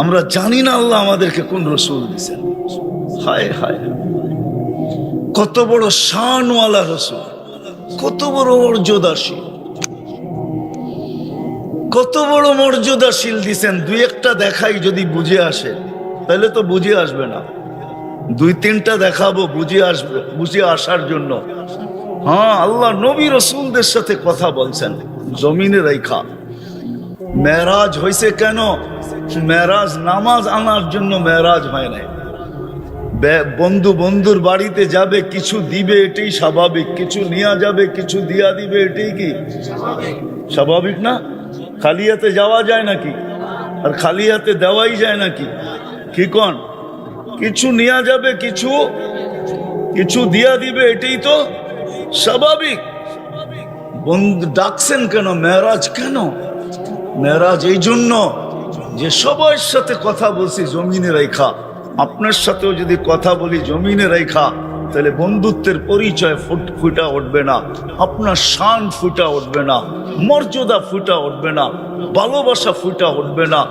আমরা জানি না আল্লাহ আমাদেরকে কোন রসুল দিয়েছেন। হায় হায়, কত বড় শানওয়ালা রসুল, কত বড় মর্যাদাশীল, কত বড় মর্যাদাশীল দিছেন। দুই একটা দেখাই যদি বুঝে আসে তাহলে তো বুঝে আসবে না, দুই তিনটা দেখাবো বুঝে আসবে, বুঝে আসার জন্য। হ্যাঁ, আল্লাহ নবী রসুলদের সাথে কথা বলছেন জমিনে রেখা। মেরাজ হয়েছে কেন? মেরাজ নামাজ আনার জন্য মেরাজ হয় নাই। বন্ধু বন্ধুর বাড়িতে যাবে, কিছু দিবে, এটাই স্বাভাবিক। কিছু নিয়ে যাবে, কিছু দিয়া দিবে, এটাই কি স্বাভাবিক না? খালি হাতে যাওয়া যায় নাকি? আর খালি হাতে দেওয়াই যায় নাকি? কি কোন? কিছু নিয়ে যাবে, কিছু কিছু দিয়া দিবে, এটাই তো স্বাভাবিক। বন্ধু ডাকছেন কেন? মেরাজ কেন? মেরাজ এই জন্য যে সবার সাথে কথা বলছি জমিনে রেখা। আপনার সাথেও যদি কথা বলি জমিনে রেখা, তাহলে বন্ধুত্বের পরিচয় ফুটা উঠবে না, আপনার শান ফুটা উঠবে না, মর্যাদা ফুটা উঠবে না, ভালোবাসা ফুটা উঠবে না,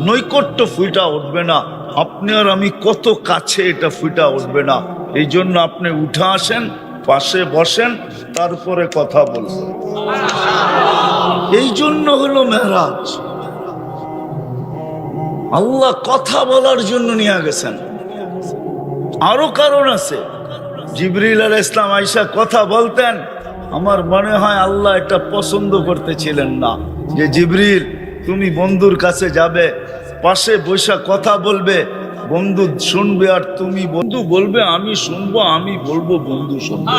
নৈকট্য ফুটা উঠবে না। আপনি আর আমি কত কাছে, এটা ফুটা উঠবে না। এই জন্য আপনি উঠে আসেন, পাশে বসেন, তারপরে কথা বলবেন। এই জন্য হলো মেরাজ। আল্লাহ কথা বলার জন্য নিয়ে গেছেন। আরো কারণ আছে। জিবরিল আলাইহিস সালাম আয়েশা কথা বলতেন, আমার মনে হয় আল্লাহ এটা পছন্দ করতেছিলেন না, যে জিবরিল তুমি বন্ধুর কাছে যাবে, পাশে বসে কথা বলবে, বন্ধু শুনবে, আর তুমি বন্ধু বলবে আমি শুনবো, আমি বলবো বন্ধু শুনবে।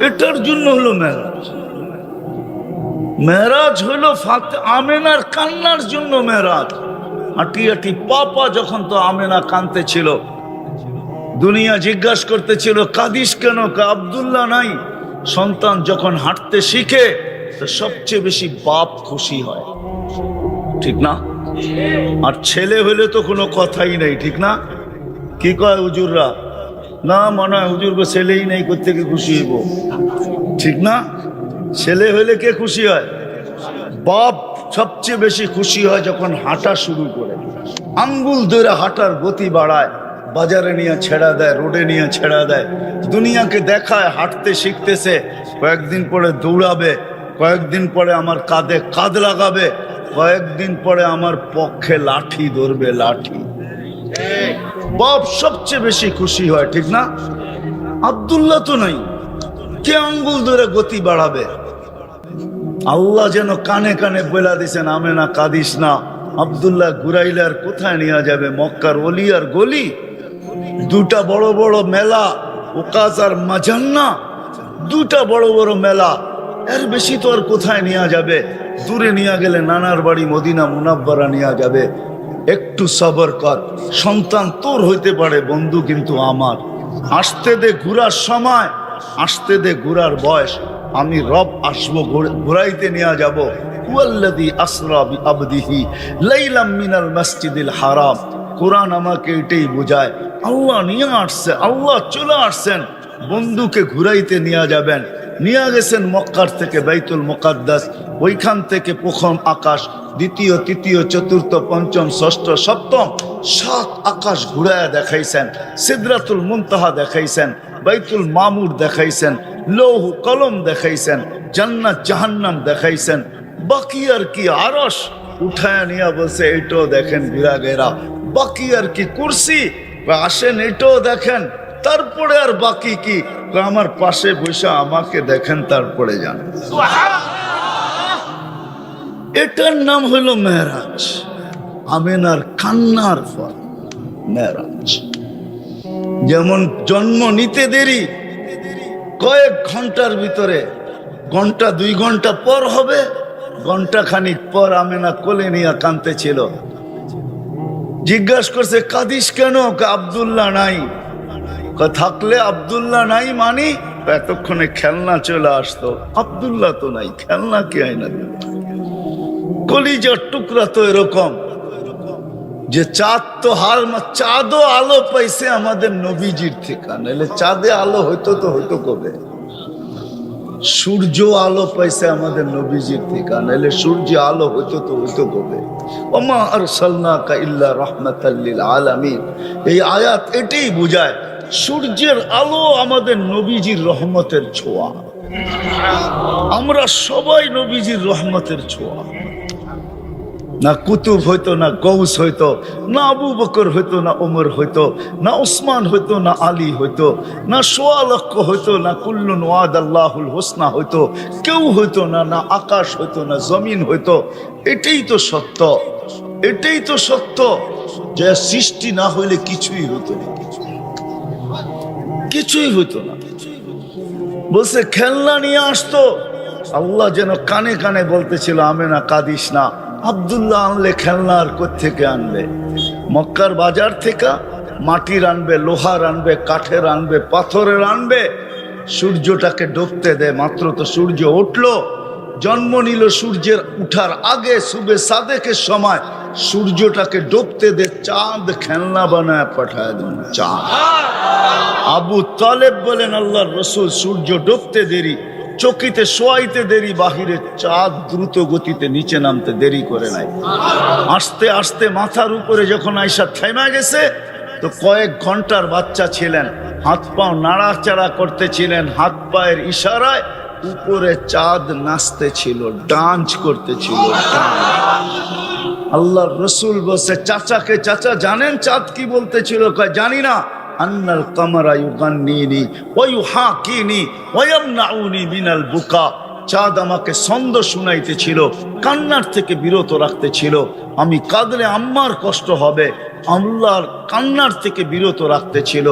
এটার জন্য হলো মেরাজ। মেরাজ হলো আমেনার কান্নার জন্য মেরাজ। হাঁটি হাঁটি পাপা যখন তো আমেনা কাঁদতে ছিল, দুনিয়া জিজ্ঞাসা করতেছিল কাঁদিস কেন? আব্দুল্লাহ নাই। সন্তান যখন হাঁটতে শিখে তো সবচেয়ে বেশি বাপ খুশি হয়, ঠিক না? আর ছেলে হলে তো কোনো কথাই নাই, ঠিক না? কি কয় হুজুররা? না, মনে হয় হুজুরকে ছেলেই নেই, কোত্থেকে খুশি হইব, ঠিক না? ছেলে হলে কে খুশি হয়? বাপ সবচেয়ে বেশি খুশি হয় যখন হাঁটা শুরু করে, আঙ্গুল ধরে হাঁটার গতি বাড়ায়, বাজারে নিয়ে ছেড়া দেয়, রোডে নিয়ে ছেড়া দেয়, দুনিয়াকে দেখায় হাঁটতে শিখতেছে। কয়েকদিন পরে দৌড়াবে, কয়েকদিন পরে আমার কাঁধে কাঁধ লাগাবে, কয়েকদিন পরে আমার পক্ষে লাঠি ধরবে, লাঠি। বাপ সবচেয়ে বেশি খুশি হয়, ঠিক না? আব্দুল্লাহ তো নাই, কে আঙ্গুল ধরে গতি বাড়াবে? আল্লাহ যেন কানে কানে বলে দিছেন আমেনা কাঁদিস না। আব্দুল্লাহ ঘুরাইলে আর কোথায় নিয়ে যাবে? মক্কার অলি আর গলি, দুটা বড় বড় মেলা, ওকাজ আর মাজান্না, দুটা বড় বড় মেলা, এর বেশি তো আর কোথায় নিয়ে যাবে? দূরে নিয়ে গেলে নানার বাড়ি মদিনা মুনাব্বারা নিয়ে যাবে। একটু সবর কর, সন্তান তোর হইতে পারে, বন্ধু কিন্তু আমার। আসতে দে ঘুরার সময়, আসতে দে ঘুরার বয়স, আমি রব আসবো, ঘুরাইতে নিয়ে যাব। হুয়াল্লাযী আসরা বিআবদিহি লাইলাম মিনাল মসজিদিল হারাম। কোরআন আমাকে এটাই বোঝায়, আল্লাহ নিয়ে আসছে, আল্লাহ চলে আসছেন, বন্ধুকে ঘুরাইতে নিয়ে যাবেন। নিয়ে গেছেন মক্কার থেকে বাইতুল মুকাদ্দাস, ওইখান থেকে প্রথম আকাশ, দ্বিতীয়, তৃতীয়, চতুর্থ, পঞ্চম, ষষ্ঠ, সপ্তম, 7 আকাশ ঘুরায়া দেখাইছেন। সিদরাতুল মুনতাহা দেখাইছেন, বাইতুল মামুর দেখাইছেন, লৌহ কলম দেখাইছেন, জান্নাত জাহান্নাম দেখাইছেন। বাকি আর কি আরশ উঠায় নিয়ে বলছে এটাও দেখেন বিরাগেরা, বাকি আর কি কুরসি, আসেন এটাও দেখেন, তারপরে আর বাকি কি? আমার পাশে বসে আমাকে দেখেন, তারপরে যান। এটার নাম হলো মেরাজ। আমেনার কান্নার ফল মেরাজ। যেমন জন্ম নিতে দেরি, কয়েক ঘন্টার ভিতরে, ঘন্টা 2 ঘন্টা পর হবে, ঘন্টা খানিক পর আমেনা কোলে নিয়ে কাঁদতেছিল। জিজ্ঞাসা করছে কাঁদিস কেন? আব্দুল্লাহ নাই। থাকলে আব্দুল্লাহ নাই মানি এতক্ষণে খেলনা চলে আসতো, আব্দুল্লাহ তো নাই, খেলনা কি আইনা দিল? কলিজার টুকরা তো এরকম যে চাঁদ তো চাঁদও আলো পাইছে আমাদের নবীজির থেকে, নাহলে চাঁদে আলো হইতো তো হইতো কবে? সূর্য আলো পাইছে আমাদের নবীজির থেকে, নাহলে সূর্য আলো হইতো তো হইতো কবে? ওমা আরসালনাকা ইল্লা রাহমাতাল লিল আলামিন। এই আয়াত এটাই বোঝায় সূর্যের আলো আমাদের নবীজির রহমতের ছোঁয়া। আমরা সবাই নবীজির রহমতের ছোঁয়া। না কুতুব হইতো, না গৌস হইতো, না আবু বকর হইতো, না ওমর হইতো, না উসমান হইতো, না আলী হইতো, না সোয়া লক্ষ হইতো, না কুল্লুন ওয়াদাল্লাহুল হোসনা হইতো, কেউ হইতো না, না আকাশ হইতো, না জমিন হইতো। এটাই তো সত্য, এটাই তো সত্য যে সৃষ্টি না হইলে কিছুই হইতো না, কিছুই হইতো না। বলছে খেলনা নিয়ে আসতো, আল্লাহ যেন কানে কানে বলতেছিল আমেনা কাঁদিস না, আব্দুল্লাহ আনলে খেলনা আর কোত্থেকে আনবে? মক্কার বাজার থেকে মাটির আনবে, লোহার আনবে, কাঠের আনবে, পাথরের আনবে। সূর্যটাকে ডুবতে দে, মাত্র তো সূর্য উঠলো, জন্ম নিল সূর্যের উঠার আগে সুবে সাদেকের সময় সূর্যটাকে ডুবতে দে, চাঁদ খেলনা বানায় পাঠায় দেন চাঁদ। আবু তালেব বলেন আল্লাহর রসুল সূর্য ডুবতে দেরি, চকিতে শোয়াইতে দেরি, বাহিরে চাঁদ দ্রুত গতিতে নিচে নামতে দেরি করে নাই। আস্তে আস্তে মাথার উপরে যখন আয়সা থেমে গেছে, তো কয়েক ঘন্টার বাচ্চা ছিলেন, হাত পাও নাড়াচাড়া করতেছিলেন, হাত পায়ের ইশারায় উপরে চাঁদ নাচতে ছিল, ডান্স করতেছিল। আল্লাহর রসুল বসে চাচাকে, চাচা জানেন চাঁদ কি বলতেছিল? কয় জানি না। আন্নাল কামারা ইউগান্নিনি ওয়া ইউহাকিনি ওয়া ইয়ামনাউনি মিনাল বুকা। চাঁদ আমাকে ছন্দ শুনাইতেছিল, কান্নার থেকে বিরত রাখতেছিল। আমি কাঁদলে আম্মার কষ্ট হবে, আল্লাহর কান্নার থেকে বিরত রাখতেছিল।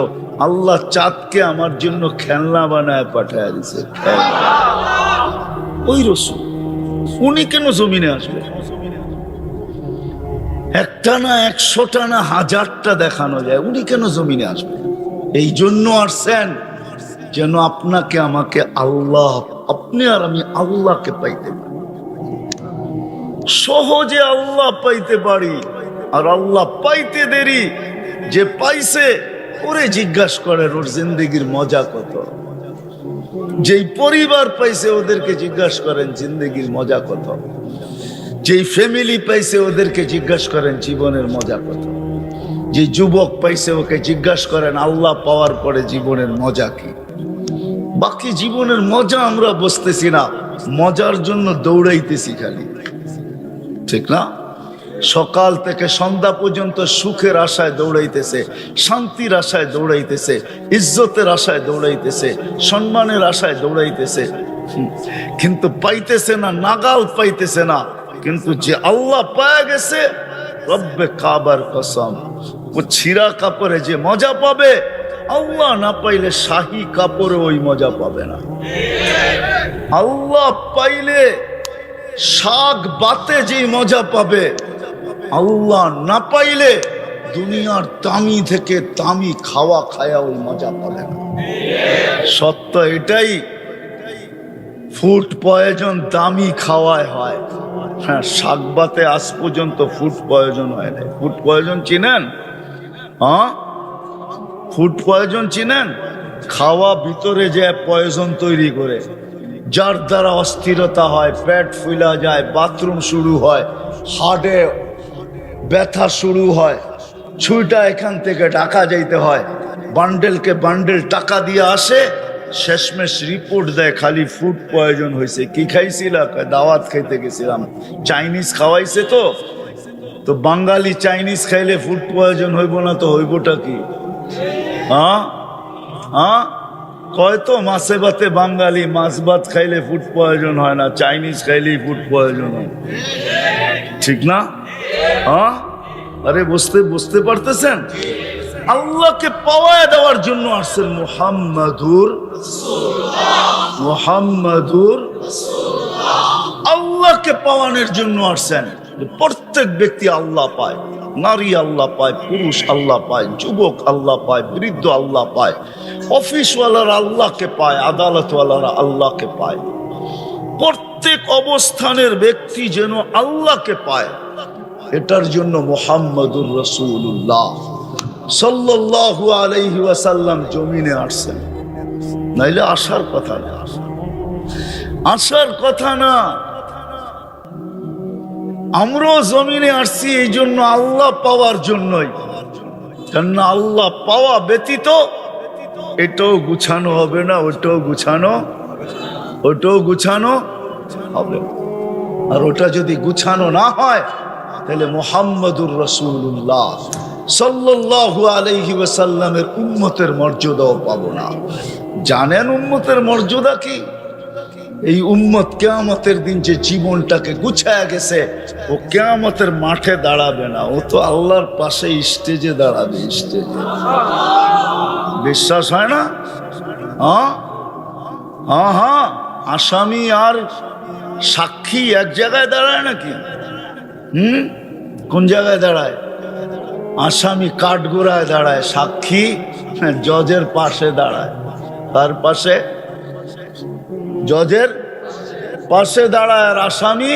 আল্লাহ চাঁদকে আমার জন্য খেলনা বানায় পাঠায় দিছে। ওই রসুল, উনি কেন জমিনে আসবে? একটা না, 100টা না, 1000টা দেখানো যায়, উনি কেন জমিনে আসবে? এই জন্য আসছেন যেন আপনাকে আমাকে আল্লাহ, আপনি আর আমি আল্লাহকে পাইতে পারি, সহজে আল্লাহ পাইতে পারি। আর আল্লাহ পাইতে দেরি, যে পাইছে ওরে জিজ্ঞাসা করেন ওর জিন্দগির মজা কত। যেই পরিবার পাইছে ওদেরকে জিজ্ঞাসা করেন জিন্দগির মজা কত। যেই ফ্যামিলি পাইছে ওদেরকে জিজ্ঞাসা করেন জীবনের মজা কত। যে যুবক পাইছে ওকে জিজ্ঞাসা করেন আল্লাহ পাওয়ার পরে জীবনের মজা কি। বাকি জীবনের মজা আমরা বুঝতেছি না, মজার জন্য দৌড়াইতেছি খালি, ঠিক না? সকাল থেকে সন্ধ্যা পর্যন্ত সুখের আশায় দৌড়াইতেছে, শান্তির আশায় দৌড়াইতেছে, ইজ্জতের আশায় দৌড়াইতেছে, সম্মানের আশায় দৌড়াইতেছে, কিন্তু পাইতেছে না, নাগাল পাইতেছে না। কিন্তু যে আল্লাহ পায়া গেছে, রব্বে কাবার কসম, ও ছিঁড়া কাপড়ে যে মজা পাবে, আল্লাহ না পাইলে শাহী কাপড়ে ওই মজা পাবে না। আল্লাহ পাইলে শাক বাতে যেই মজা পাবে, আল্লাহ না পাইলে দুনিয়ার দামি থেকে দামি খাওয়া খায়া ওই মজা পাবে না। সত্য এটাই। ফুড পয়জন দামি খাওয়ায় হয়, হ্যাঁ, শাক বাতে আজ পর্যন্ত ফুড পয়জন হয় না। ফুড পয়জন চিনেন? হ্যাঁ, ফুড পয়জন চিনেন? খাওয়া ভিতরে যে পয়জন তৈরি করে, যার দ্বারা অস্থিরতা হয়, পেট ফুলা যায়, বাথরুম শুরু হয়, হার্টে ব্যথা শুরু হয়, ছুইটা এখান থেকে ঢাকা যাইতে হয়, বান্ডেলকে বান্ডেল টাকা দিয়ে আসে, শেষমেশ রিপোর্ট দেয় খালি ফুড পয়জন হয়েছে। কি খাইছিলা? দাওয়াত খাইতে গেছিলাম, চাইনিজ খাওয়াইছে। তো বাঙালি চাইনিজ খাইলে ফুড পয়জন হইব না তো হইবটা কি? হ্যাঁ হ্যাঁ, কয় তো মাছে ভাতে বাঙালি, মাছ ভাত খাইলে ফুড পয়জন হয় না, চাইনিজ খাইলেই ফুড পয়জন হয়, ঠিক না? হ্যাঁ, আরে বুঝতে পারতেছেন? আল্লাহকে পাওয়া দেওয়ার জন্য আসছেন মুহাম্মাদুর, আল্লাহকে পাওয়ানোর জন্য আসছেন। প্রত্যেক ব্যক্তি আল্লাহ পায়, নারী আল্লাহ পায়, পুরুষ আল্লাহ পায়, যুবক আল্লাহ পায়, বৃদ্ধ আল্লাহ পায়, অফিসওয়ালারা আল্লাহকে পায়, আদালতওয়ালারা আল্লাহকে পায়। প্রত্যেক অবস্থানের ব্যক্তি যেন আল্লাহকে পায়, এটার জন্য মুহাম্মাদুর রাসূলুল্লাহ সাল্লাল্লাহু আলাইহি ওয়াসাল্লাম জমিনে আসছেন, নাইলে আসার কথা না। আসার কথা না। আমরাও জমিনে আসছি এই জন্য আল্লাহ পাওয়ার জন্যই, কেননা আল্লাহ পাওয়া ব্যতীত এটাও গুছানো হবে না, ওটাও গুছানো হবে। আর ওটা যদি গুছানো না হয় তাহলে মুহাম্মদুর রাসূলুল্লাহ সাল্লাল্লাহু আলাইহি ওয়াসাল্লামের উম্মতের মর্যাদাও পাবো না। জানেন উম্মতের মর্যাদা কি? এই উম্মত কিয়ামতের দিন যে জীবনটাকে গুছায়া গেছে, ও কিয়ামতের মাঠে দাঁড়াবে না, ও তো আল্লাহর পাশে স্টেজে দাঁড়াবে। স্টেজে বিশ্বাস হয় না? হ্যাঁ, আসামি আর সাক্ষী এক জায়গায় দাঁড়ায় নাকি? কোন জায়গায় দাঁড়ায়? আসামি কাঠগোড়ায় দাঁড়ায়, সাক্ষী জজের পাশে দাঁড়ায়। তার পাশে জজের পাশে দাঁড়ায়, আর আসামি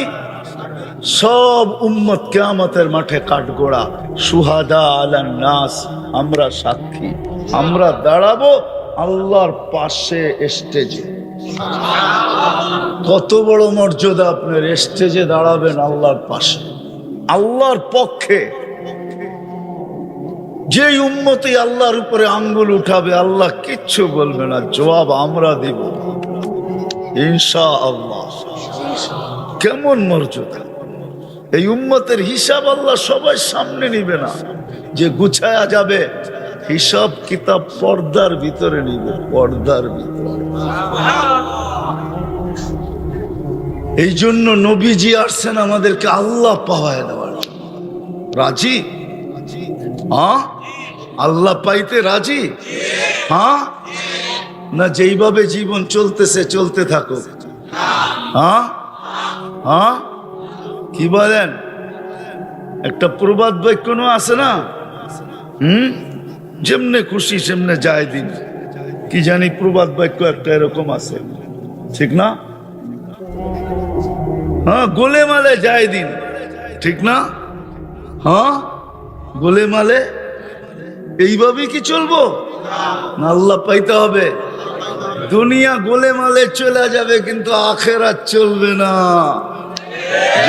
সব উম্মত কিয়ামতের মাঠে কাঠগোড়া। সুহাদা আলান নাস, আমরা সাক্ষী, আমরা দাঁড়াবো আল্লাহর পাশে স্টেজে। কত বড় মর্যাদা আপনার, স্টেজে দাঁড়াবেন আল্লাহর পাশে, আল্লাহর পক্ষে। যে উম্মতি আল্লাহর উপরে আঙ্গুল উঠাবে আল্লাহ কিচ্ছু বলবে না, জবাব আমরা দিব ইনশাআল্লাহ। কেমন মর্যাদা! এই উম্মতের হিসাব আল্লাহ সবাই সামনে নিবে না, যে গুছায়া যাবে হিসাব কিতাব পর্দার ভিতরে নিবে, পর্দার ভিতরে। এই জন্য নবীজি আসছেন আমাদেরকে আল্লাহ পাওয়ায় দেওয়ার জন্য। রাজি? আল্লাহ পাইতে রাজি? না যেইভাবে জীবন চলতেছে চলতে থাকুক? কি বলেন? একটা প্রবাদ বাক্য আছে না, যেমনে খুশি সেমনে যায় দিন। কি জানি প্রবাদ বাক্য একটা এরকম আছে, ঠিক না? গোলে মালে যায় দিন, ঠিক না? গোলে মালে এইভাবে কি চলবো না? আল্লাহ পাইতে হবে। দুনিয়া গোলে মালে চলে যাবে, কিন্তু আখিরাত চলবে না।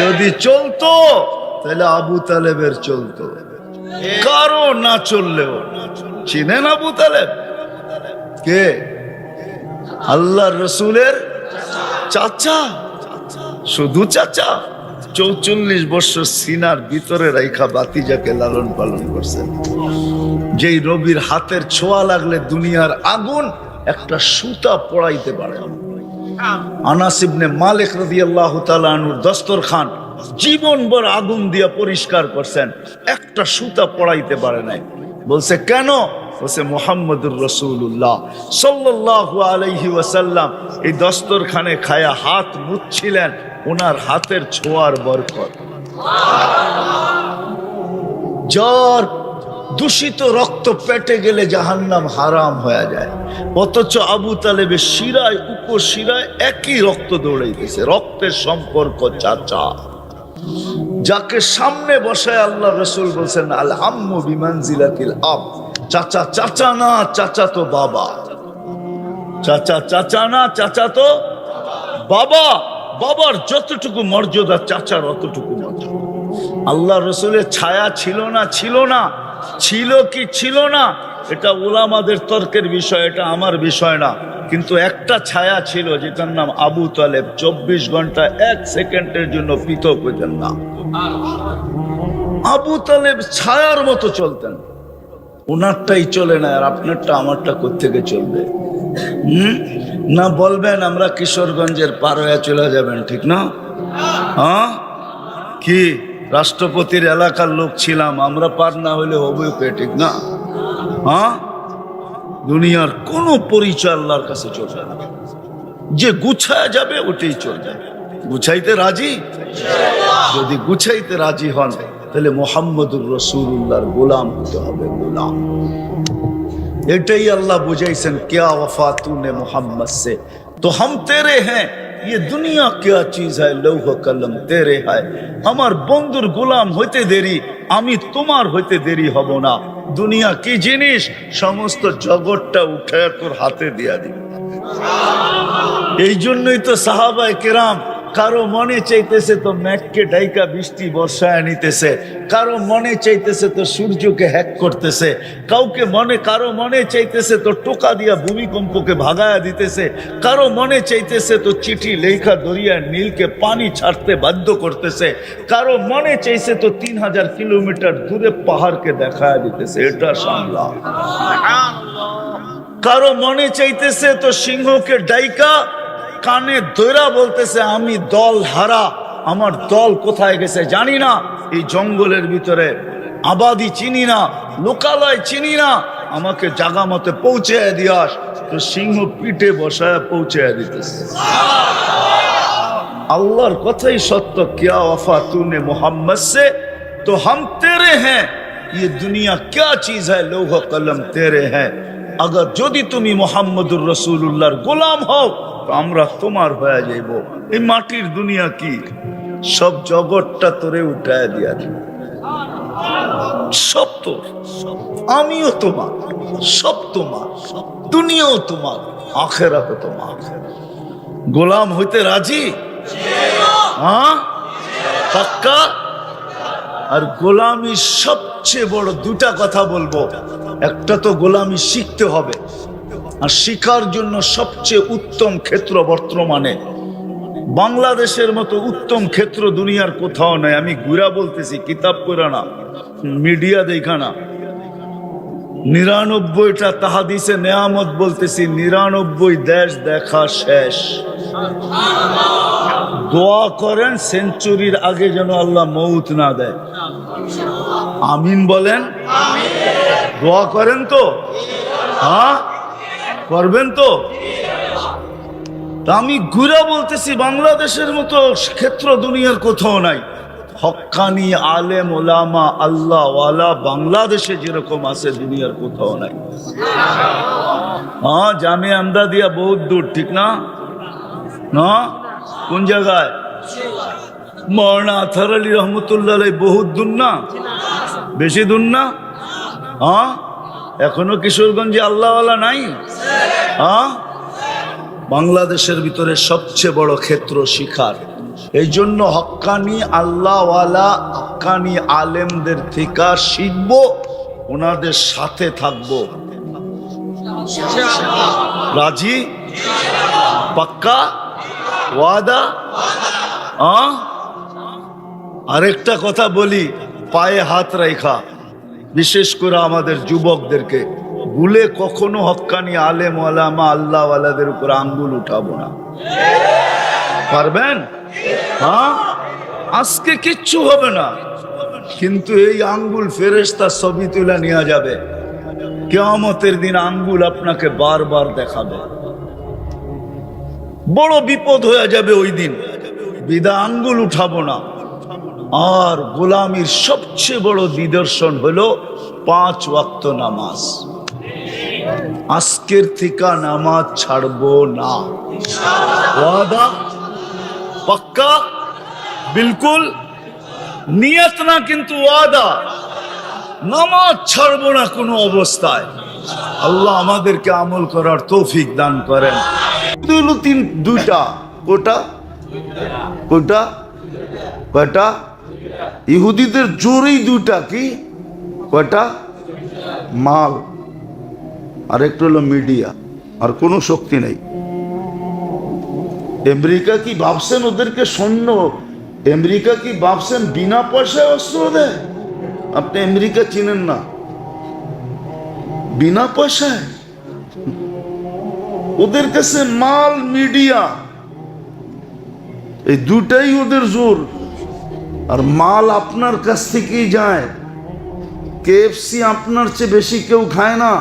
যদি চলতো তাহলে আবু তালেবের চলতো, কারো না চললেও। চিনেন আবু তালেব কে? আল্লাহর রসুলের চাচা, শুধু চাচা। 44 বছর সিনার ভিতরে রাইখা বাতিজাকে লালন পালন করছেন। যেই নবীর হাতের ছোঁয়া লাগলে দুনিয়ার আগুন একটা সুতা পড়াইতে পারে। আনাস ইবনে মালিক রাদিয়াল্লাহু তাআলা আনহুর দস্তরখান জীবনভর আগুন দিয়া পরিষ্কার করছেন, একটা সুতা পড়াইতে পারে নাই। বলছে কেন? বলছে মুহাম্মদুর রাসূলুল্লাহ সাল্লাল্লাহু আলাইহি ওয়াসাল্লাম এই দস্তরখানে খায়া হাত মুছছিলেন, ওনার হাতের ছোঁয়ার বরকত। যার দূষিত রক্ত পেটে গেলে জাহান্নাম হারাম হয়ে যায়, অথচ আবু তালেবের শিরায় উপশিরায় একই রক্ত দৌড়াইতেছে। রক্তের সম্পর্ক চাচা। যাকে সামনে বসায় আল্লাহ রাসূল বলছেন আল আম্মু বিমানজিলাতিল আব। চাচা চাচা না, চাচা তো বাবা। চাচা চাচা না, চাচা তো বাবা। বাবার যতটুকু মর্যাদা চাচার অতটুকু মর্যাদা। আল্লাহ রসুলের ছায়া ছিল না? ছিল না। ছিল কি ছিল না এটা উলামাদের তর্কের বিষয়, এটা আমার বিষয় না। কিন্তু একটা ছায়া ছিল যেটার নাম আবু তালেব। 24 ঘন্টা 1 সেকেন্ডের জন্য পৃথক হইতেন না। আবু তালেব ছায়ার মতো চলতেন। ওনারটাই চলে না, আর আপনারটা আমারটা কোত্থেকে চলবে? না বলবেন আমরা কিশোরগঞ্জের পার হয়ে চলে যাবেন, ঠিক না? কি রাষ্ট্রপতির এলাকার লোক ছিলাম, আমরা পার না হইলে হবে কে, ঠিক না? দুনিয়ার কোন পরিচয় আল্লাহর কাছে চলবে না। যে গুছায় যাবে ওটাই চলবে। গুছাইতে রাজি? যদি গুছাইতে রাজি হন তাহলে মুহাম্মদুর রাসূলুল্লাহর গোলাম হতে হবে, গোলাম। এটাই আল্লাহ বুঝাইছেন, क्या वफा तूने मोहम्मद से तो हम तेरे हैं, ये दुनिया क्या चीज है, लौह कलम तेरे है। আমার বন্ধুর গোলাম হইতে দেরি, আমি তোমার হইতে দেরি হব না। দুনিয়া কি জিনিস, সমস্ত জগৎটা উঠে তোর হাতে দিয়া দিই। এই জন্যই তো সাহাবায়ে কেরাম কারো মনে চাইতেছে তো মেঘকে ডাইকা বৃষ্টি বর্ষায় নিতেছে, কারো মনে চাইতেছে তো সূর্যকে হ্যাক করতেছে, কারো মনে চাইতেছে তো টোকা দিয়া ভূমিকম্পকে ভাগায়া দিতেছে, কারো মনে চাইতেছে তো চিঠি লেখা দরিয়া নীলকে পানি ছাড়তে বাধ্য করতেছে, কারো মনে চাইছে তো 3000 কিলোমিটার দূরে পাহাড়কে দেখায়া দিতেছে। এটা সামলা। কারো মনে চাইতেছে তো সিংহকে ডাইকা কানে ধইরা বলতেছে আমি দল হারা, আমার দল কোথায় গেছে জানি না, এই জঙ্গলের ভিতরে আবাদি চিনি না, লোকালয় চিনি না, আমাকে জাগা মতে পৌঁছে দিয়াস। তো সিংহ পিঠে বসায় পৌঁছে দিতেছে। আল্লাহর কথাই সত্য, क्या वफा तूने मोहम्मद से तो हम तेरे हैं, ये दुनिया क्या चीज है, लौह कलम तेरे हैं। अगर যদি তুমি মুহাম্মদুর রাসূলুল্লাহর গোলাম হও তো আমরা তোমার হয়ে যাইব। এই মাটির দুনিয়া কি, সব জগৎটা তোরে উঠায় দিয়া দিবে, সব তোর, আমিও তোমার, সব তোমার, দুনিয়াও তোমার, আখিরাতও তোমার। গোলাম হইতে রাজি? হ্যাঁ, পাক্কা? আর গোলামি সবচেয়ে বড় দুটা কথা বলবো, একটা তো গোলামি শিখতে হবে, আর শিখার জন্য সবচেয়ে উত্তম ক্ষেত্র বর্তমানে বাংলাদেশের মতো উত্তম ক্ষেত্র দুনিয়ার কোথাও নাই। আমি ঘুরা বলতেছি, কিতাব পড়া না, মিডিয়া দেখা না। 99টা তাহাদিসে নেয়ামত বলতেছি, 99 দেশ দেখা শেষ। দোয়া করেন সেঞ্চুরির আগে যেন আল্লাহ মৌত না দেয়। আমিন বলেন। দোয়া করেন তো? হ্যাঁ, করবেন তো? আমি ঘুরে বলতেছি, বাংলাদেশের মতো ক্ষেত্র দুনিয়ার কোথাও নাই। হক্কানি আলেম ওলামা আল্লাহ ওয়ালা বাংলাদেশে যেরকম আছে দুনিয়ার কোথাও নাই। হ্যাঁ, জামিয়া আমদাদিয়া বহুত দূর, ঠিক না? না, কোন জায়গায়? মৌলানা আতহার আলী রহমতুল্লাহ বহুত দূর না? বেশি দূর না? হ্যাঁ, এখনো কিশোরগঞ্জে আল্লাহওয়ালা নাই? হ্যাঁ, বাংলাদেশের ভিতরে সবচেয়ে বড় ক্ষেত্র শিখার। এই জন্য হক্কানি আল্লাহওয়ালা হক্কানি আলেমদের থেকে শিখব, ওনাদের সাথে থাকব। রাজি? পাক্কা? ওয়াদা? আরেকটা কথা বলি, পায়ে হাত রাখা, বিশেষ করে আমাদের যুবকদেরকে, ভুলে কখনো হক্কানি আলেম ওলামা আল্লাহওয়ালাদের উপর আঙ্গুল উঠাবো না। পারবেন? হ্যাঁ, আজকে কিচ্ছু হবে না, কিন্তু এই আঙ্গুল ফেরেশতা ছবি তুলে নিয়ে যাবে। কিয়ামতের দিন আঙ্গুল আপনাকে বারবার দেখাবে, বড় বিপদ হয়ে যাবে ওই দিন। বিদা আঙ্গুল উঠাবো না। আর গোলামির সবচেয়ে বড় নিদর্শন হলো 5 ওয়াক্ত নামাজ। আজকের থেকে নামাজ ছাড়বো না। ওয়াদা? পাক্কা? বিলকুল? নিয়ত না, কিন্তু ওয়াদা। নামাজ ছাড়বো না কোনো অবস্থায়। আল্লাহ আমাদেরকে আমল করার তৌফিক দান করেন। দুইটা কোটা কোটা কয়টা? ইহুদিদের জোরেই দুইটা। কি কয়টা? মাল, আর একটা হলো মিডিয়া, আর কোনো শক্তি নেই। আমেরিকা কি ভাবছেন ওদেরকে সৈন্য? আমেরিকা কি ভাবছেন বিনা পয়সায় অস্ত্র দেয়? আপনি আমেরিকা চিনেন না। বিনা পয়সায় ওদের কাছে মাল, মিডিয়া, এই দুটাই ওদের জোর। আর মাল আপনার কাছ থেকেই যায়। কেএফসি আপনার চেয়ে বেশি কেউ খায় না।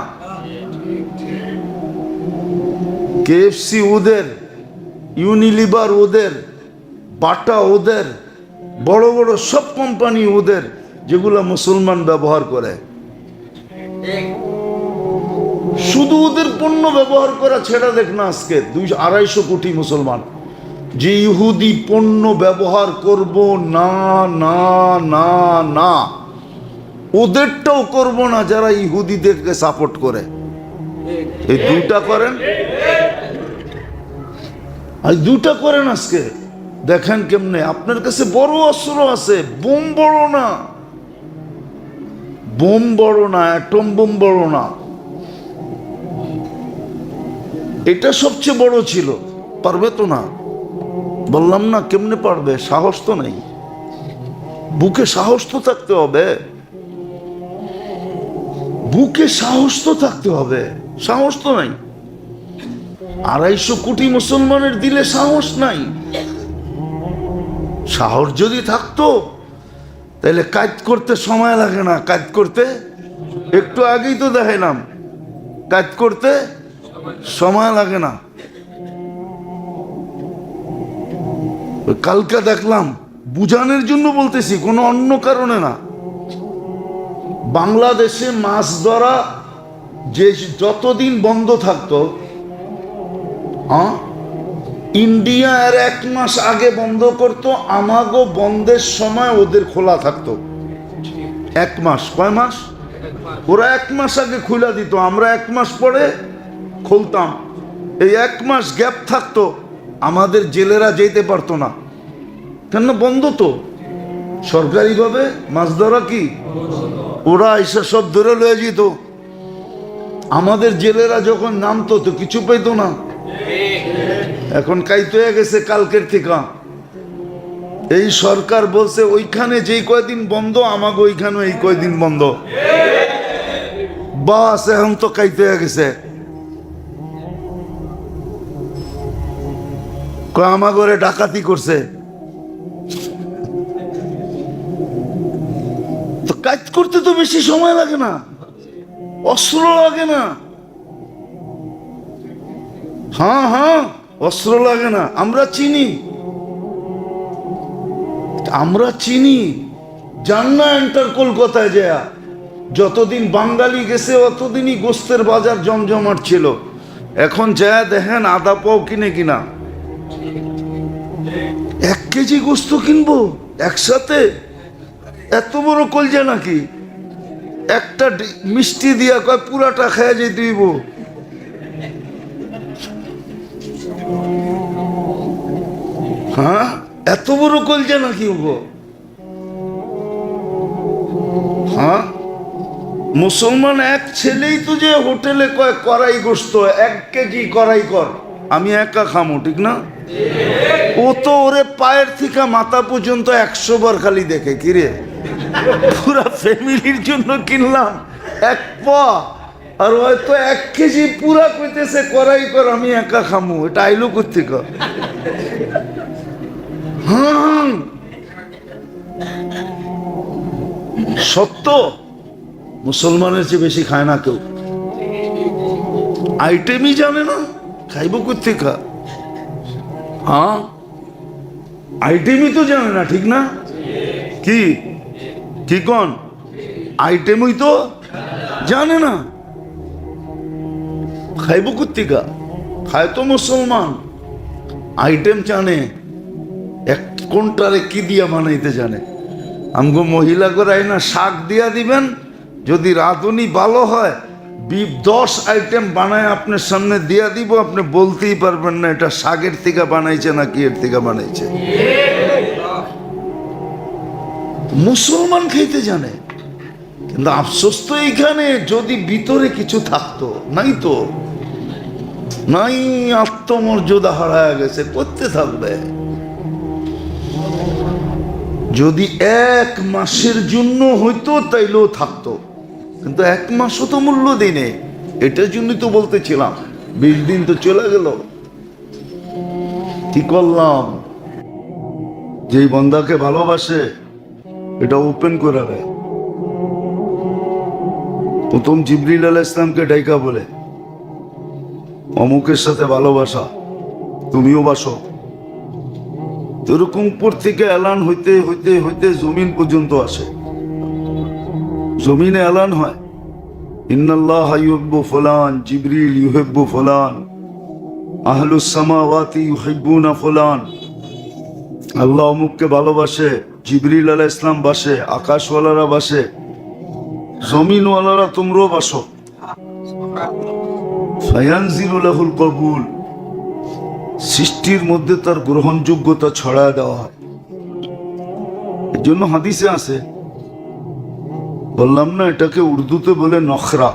কেএফসি ওদের, ইউনিলিভার ওদের, বাটা ওদের, বড় বড় সব কোম্পানি ওদের, যেগুলো মুসলমান ব্যবহার করে। শুধু ওদের পণ্য ব্যবহার করা ছেড়ে দেখ না, আজকে 200-250 কোটি মুসলমান যে ইহুদি পণ্য ব্যবহার করব না না না না, ওদেরটাও করব না যারা ইহুদিদেরকে সাপোর্ট করে। এই দুইটা করেন। আর দুটা করেন আজকে, দেখেন কেমনে। আপনার কাছে বড় অস্ত্র আছে, বোম বড় না, বোম বড় না, অ্যাটম বোম বড় না, এটা সবচেয়ে বড় ছিল। পারবে তো না, বললাম না কেমনে পারবে, সাহস তো নেই, বুকে সাহস তো থাকতে হবে, বুকে সাহস তো থাকতে হবে, সাহস তো নাই। 250 কোটি মুসলমানের দিলে সাহস নাই। সাহস যদি থাকতো তাহলে কাজ করতে সময় লাগে না, কাজ করতে একটু আগেই তো দেখাইলাম, কাজ করতে সময় লাগে না। কালকে দেখলাম, বুঝানোর জন্য বলতেছি, কোনো অন্য কারণে না। বাংলাদেশে মাছ ধরা যে যতদিন বন্ধ থাকতো, ইন্ডিয়া এর 1 মাস আগে বন্ধ করতো, আমাগো বন্ধের সময় ওদের খোলা থাকতো 1 মাস। কয় মাস? ওরা 1 মাস আগে খুলে দিত, আমরা 1 মাস পরে খুলতাম। এই 1 মাস গ্যাপ থাকতো, আমাদের জেলেরা যেতে পারতো না, কেন বন্ধ তো সরকারিভাবে মাছ ধরা। কি ওরা এসে সব ধরে লয়ে যেত, আমাদের জেলেরা যখন নামতো তো কিছু পেতো না। এখন কাইতে হয়ে গেছে কালকের থেকে। এই সরকার বলছে ওইখানে যেই কয়দিন বন্ধ, আমাকে ওইখানে এই কয়দিন বন্ধ, বাস এখন তো কাইতে হয়ে গেছে। আমার ঘরে ডাকাতি করছে, তো কাজ করতে তো বেশি সময় লাগে না, অস্ত্র লাগে না। হ্যাঁ হ্যাঁ, অস্ত্র লাগে না। আমরা চিনি, আমরা চিনি। যান না এন্টার কলকাতায় যায়, যতদিন বাঙালি গেছে অতদিনই গোস্তের বাজার জমজমাট ছিল। এখন যায় দেখেন আদা পাও কিনে কিনা, 1 কেজি গোস্ত কিনবো একসাথে, এত বড় কলজা নাকি? একটা মিষ্টি দিয়া কয় পুরাটা খেয়ে যেতে দিব। হ্যাঁ, এত বড় কলজা নাকি গো? হ্যাঁ, মুসলমান এক ছেলেই তো যে হোটেলে কয় কড়াই গোস্ত 1 কেজি কড়াই কর, আমি একা খামো, ঠিক না? ও তো ওরে পায়ের থেকে মাথা পর্যন্ত 100 বার খালি দেখে, কিরে পুরা ফ্যামিলির জন্য কিনলাম 1 পা, আর হয়তো 1 কেজি পুরা কইতেছে কড়াই কর, আমি একা খামো। এটা আইলো কোত্থেকে? হ্যাঁ, সত্য, মুসলমানের চেয়ে বেশি খায় না কেউ, আইটেমই জানে না, খাইব কোত্থেকে? হ্যাঁ, আইটেমই তো জানে না, ঠিক না? কি কি কোন আইটেমই তো জানে না, খাইব কোত্থেকে? খায় তো মুসলমান, আইটেম জানে, এক কোনটারে কি দিয়া বানাইতে জানে। আমগো মহিলা করাই না, শাক দিয়া দিবেন, যদি রাঁধুনি ভালো হয় 10 আইটেম বানায় আপনার সামনে দিয়া দিব, আপনি বলতেই পারবেন না এটা শাকের থেকে বানাইছে না কি এর থেকে বানাইছে। মুসলমান খাইতে জানে, কিন্তু আফসোস তো এইখানে, যদি ভিতরে কিছু থাকতো, নাই তো নাই, আত্মমর্যাদা হারায় গেছে, করতে থাকবে। যদি 1 মাসের জন্য হইতো তাইলেও থাকতো, কিন্তু 1 মাসও তো মূল্য দিনে। এটার জন্যই তো বলতেছিলাম 20 দিন তো চলে গেল, কি করলাম? যেই বন্দাকে ভালোবাসে এটা ওপেন করে দেয়। প্রথম জিবরিল আলাইহিস সালামকে ডাইকা বলে, অমুকের সাথে ভালোবাসা, তুমিও বাসো। এরকম উপর থেকে এলান হইতে হইতে হইতে জমিন পর্যন্ত আসে, জমিনে এলান হয়, ইন্নাল্লাহ ইউহিব্বু ফুলান, জিবরিল ইউহিব্বু ফুলান, আহলুস সামাওয়াতি ইউহিব্বুনা ফুলান। আল্লাহ অমুককে ভালোবাসে, জিবরিল আলাইহিস সালাম বাসে, আকাশওয়ালারা বাসে, জমিনওয়ালারা তোমরাও বাসো। ফায়ানজিলু লাহুল কবুল, সৃষ্টির মধ্যে তার গ্রহণযোগ্যতা ছড়ায় দেওয়া হয়। এর জন্য হাদিসে আছে, বললাম না, এটাকে উর্দুতে বলে নখরা।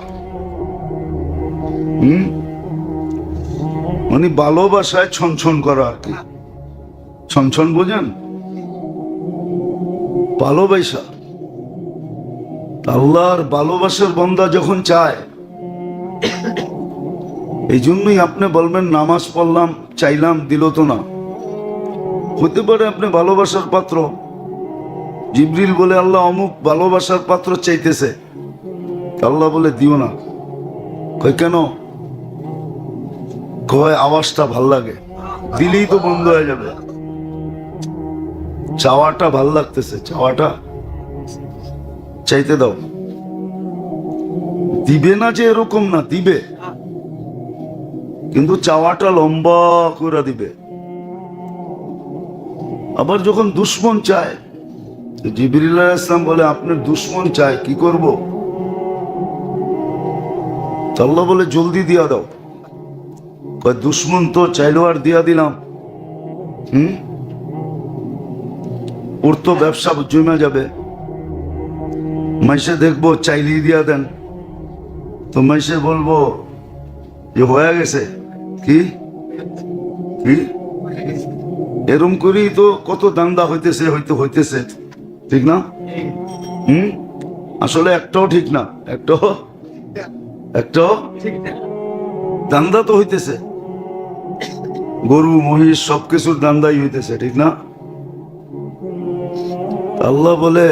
মানে ভালোবাসায় ছনছন করা আর কি। ছনছন বোঝেন? ভালোবাসা। আল্লাহর ভালোবাসার বান্দা যখন চায়, এই জন্যই আপনি বলবেন নামাজ পড়লাম, চাইলাম, দিল তো না। হতে পারে আপনি ভালোবাসার পাত্র। জিবরিল বলে আল্লাহ অমুক ভালোবাসার পাত্র চাইতেছে, আল্লাহ বলে দিও না। কই কেন? কয় আওয়াজটা ভাল লাগে, দিলেই তো বন্ধ হয়ে যাবে। চাওয়াটা ভাল লাগতেছে, চাওয়াটা চাইতে দাও। দিবে না যে এরকম না, দিবে, কিন্তু চাওয়াটা লম্বা করে দিবে। আবার যখন দুশ্মন চায়, জিবরিল আলাইহিস সালাম বলে আপনার দুশ্মন চায়, কি করব? আল্লাহ বলে জলদি দিয়া দাও। কয় দুশ্মন তো চাইলো আর দিয়া দিলাম। ওর তো ব্যবসা জমে যাবে। মাইসে দেখবো চাইলেই দিয়া দেন, তো মাইসে বলবো যে হয়ে গেছে। কি কি এরম করেই তো কত দান্দা হইতেছে, হইতেছে, ঠিক না? আসলে একটাও ঠিক না, একটাও দান্দা তো হইতেছে। গরু মহিষ সবকিছুর দান্দাই হইতেছে, ঠিক না? আল্লাহ বলে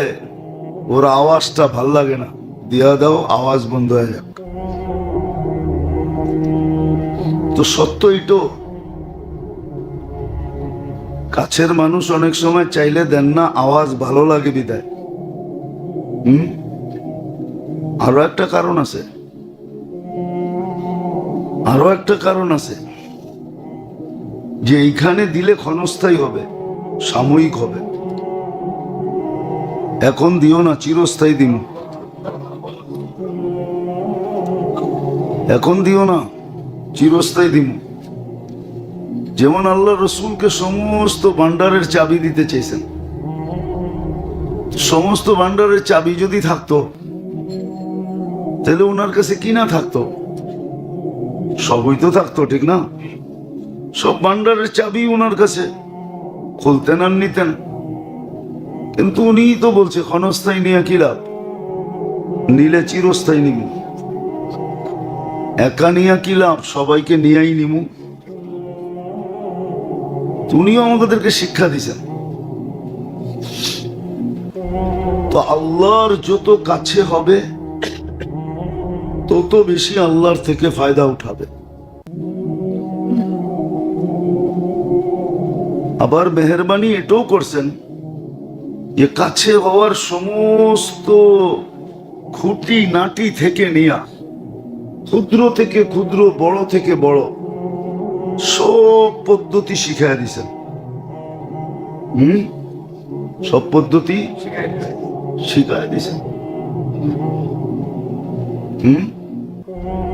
ওর আওয়াজটা ভাল লাগে না, দিয়া দাও, আওয়াজ বন্ধ হয়ে যাক। তো সত্যই তো, কাছের মানুষ অনেক সময় চাইলে দেন না, আওয়াজ ভালো লাগে বিদায়। আরো একটা কারণ আছে, যে এইখানে দিলে ক্ষণস্থায়ী হবে, সাময়িক হবে। এখন দিও না, চিরস্থায়ী দিন। এখন দিও না, চিরস্থায়ী দিন। যেমন আল্লাহ রসুলকে সমস্ত ভান্ডারের চাবি দিতে চেয়েছেন। সমস্ত ভান্ডারের চাবি যদি থাকতো, তাহলে ওনার কাছে কি না থাকতো? সবই তো থাকতো, ঠিক না? সব ভান্ডারের চাবি ওনার কাছে, খুলতেন আর নিতেন। কিন্তু উনিই তো বলছে ক্ষণস্থায়ী নিয়ে কি লাভ, নিলে চিরস্থায়ী নিমু। একা নিয়ে কি লাভ, সবাইকে নিয়েই নিমু। উনিও আমাদেরকে শিক্ষা দিছেন। তো আল্লাহর যত কাছে হবে, তত বেশি আল্লাহর থেকে ফায়দা উঠাবে। আবার মেহেরবানি এটাও করছেন যে কাছে হওয়ার সমস্ত খুঁটি নাটি থেকে নিয়া, ক্ষুদ্র থেকে ক্ষুদ্র, বড় থেকে বড়, সব পদ্ধতি শিখাই দিছেন। সব পদ্ধতি শিখাই দিছেন।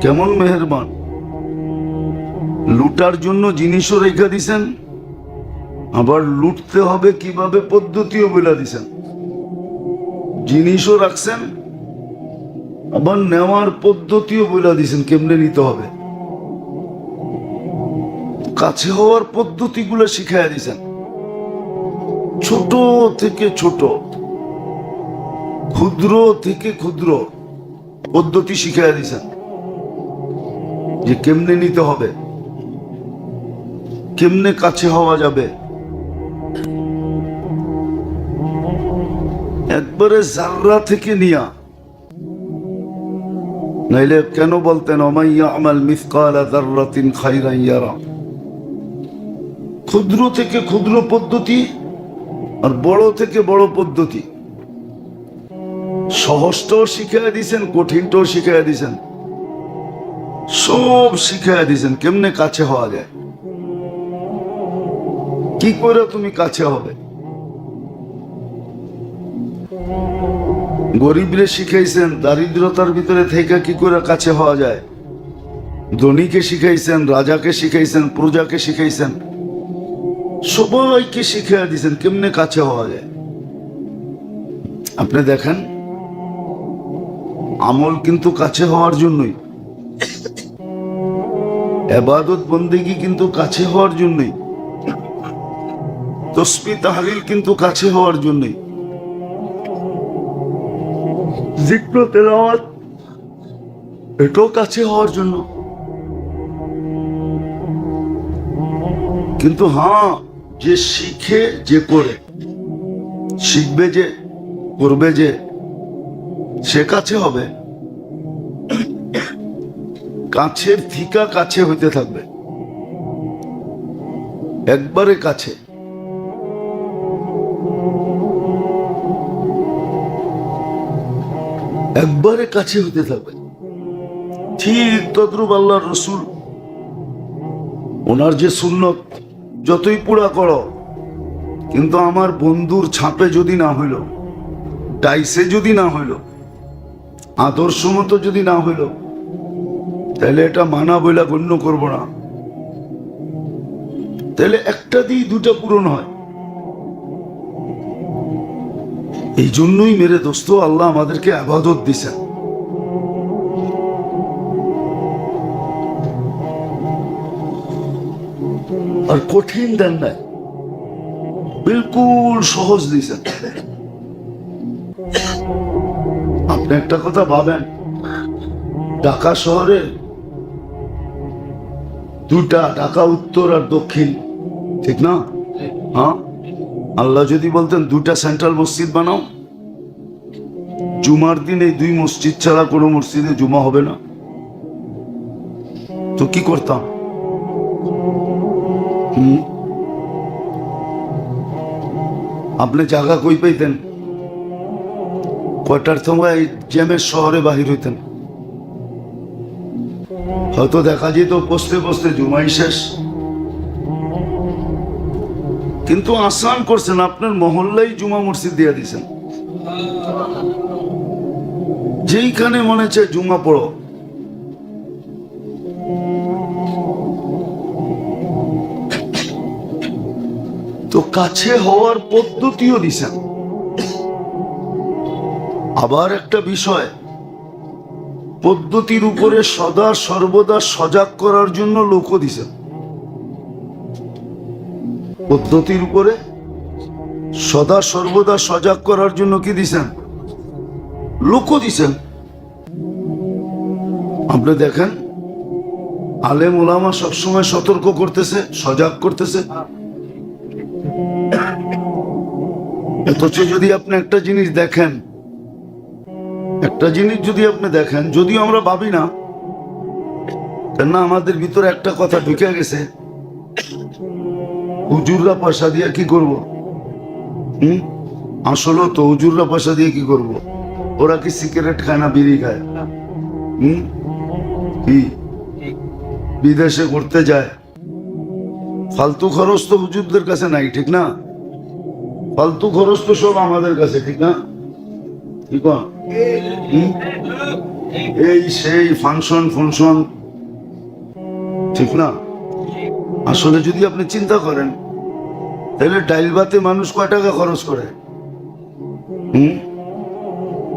কেমন মেহেরবান! লুটার জন্য জিনিসও রেখে দিছেন, আবার লুটতে হবে কিভাবে পদ্ধতিও বলে দিছেন। জিনিসও রাখছেন, আবার নেওয়ার পদ্ধতিও বলে দিছেন, কেমনে নিতে হবে। কাছে হওয়ার পদ্ধতিগুলো শিখাই দিছেন। ছোট থেকে ছোট, ক্ষুদ্র থেকে ক্ষুদ্র পদ্ধতি শিখাই দিছেন, যে কেমনে নিতে হবে, কেমনে কাছে হওয়া যাবে। একবারে জাররা থেকে নিয়া, নাইলে কেন বলতেন ওমাইয়া আমাল মিসকালা যাররাতিন খাইরান ইয়ারা। ক্ষুদ্র থেকে ক্ষুদ্র পদ্ধতি আর বড় থেকে বড় পদ্ধতি, সহজটাও শিখাই দিছেন, কঠিনটাও শিখাই দিছেন, সব শিখাই দিছেন। কেমনে কাছে হওয়া যায়, কি করে তুমি কাছে হবে। গরিবরে শিখাইছেন দারিদ্রতার ভিতরে থেকে কি করে কাছে হওয়া যায়। ধনীকে শিখাইছেন, রাজাকে শিখাইছেন, প্রজাকে শিখাইছেন, সবাইকে শিখিয়ে দিয়েছেন কেমনে কাছে হওয়া যায়। আপনি দেখেন, আমল কিন্তু কাছে হওয়ার জন্যই, ইবাদত বন্দেগী কিন্তু কাছে হওয়ার জন্যই, তাসবিহ তাহলিল কিন্তু কাছে হওয়ার জন্যই, জিক্র তেলাওয়াত এটাও কাছে হওয়ার জন্য। কিন্তু হ্যাঁ, যে শিখে যে করে, শিখবে যে করবে যে, সে কাছে হবে। কাছের থিকা কাছে হইতে থাকবে, একবারে কাছে। একবারে কাছে হইতে থাকবে। ঠিক তদ্রুপ আল্লাহর রসুল, ওনার যে সুন্নত যতই পুরা করো, কিন্তু আমার বন্ধুর ছাপে যদি না হইল, টাইসে যদি না হইল, আদর্শ মতো যদি না হইল, তাহলে এটা মানা বইলা গণ্য করব না। তাহলে একটা দিয়ে দুটা পূরণ হয়। এই জন্যই মেরে দোস্ত, আল্লাহ আমাদেরকে ইবাদত দিছেন। আর কঠিন দেন নাই, বিলকুল সহজ দিছেন। আপনি একটা কথা ভাবেন, ঢাকা শহরে দুটা, ঢাকা উত্তর আর দক্ষিণ, ঠিক না? হ্যাঁ, আল্লাহ যদি বলতেন দুটা সেন্ট্রাল মসজিদ বানাও, জুমার দিন এই দুই মসজিদ ছাড়া কোনো মসজিদে জুমা হবে না, তো কি করতাম? আপনি জায়গা কই পাইতেন? কয়টার সময় জ্যামের শহরে বাহির হইতেন? হয়তো দেখা যেত বসতে বসতে জুমাই শেষ। কিন্তু আসান করছেন, আপনার মহল্লাই জুমা মসজিদ দিয়ে দিয়েছেন। যেইখানে মনে চায় জুমা পড়ো। তো কাছে হওয়ার পদ্ধতিও দিছেন। আবার একটা বিষয়, পদ্ধতির উপরে সদা সর্বদা সজাগ করার জন্য লোকও দিছেন। পদ্ধতির উপরে সদা সর্বদা সজাগ করার জন্য কি দিছেন? লোকও দিছেন। আপনি দেখেন, আলেম ওলামা সবসময় সতর্ক করতেছে, সজাগ করতেছে। অথচ যদি আপনি একটা জিনিস দেখেন, একটা জিনিস যদি আপনি দেখেন, যদিও আমরা ভাবি না, কেননা আমাদের ভিতরে একটা কথা ঢুকে গেছে, হুজুররা পয়সা দিয়ে কি করব? আসলে তো হুজুররা পয়সা দিয়ে কি করব? ওরা কি সিগারেট খায় না বিড়ি খায়? কি বিদেশে ঘুরতে যায়? ফালতু খরচ তো হুজুরদের কাছে নাই, ঠিক না? ফালতু খরচ তো সব আমাদের কাছে, ঠিক না? ঠিক, এই সেই ফাংশন ফাংশন, ঠিক না? আসলে যদি আপনি চিন্তা করেন, তাহলে ডাইল ভাতে মানুষ কয় টাকা খরচ করে?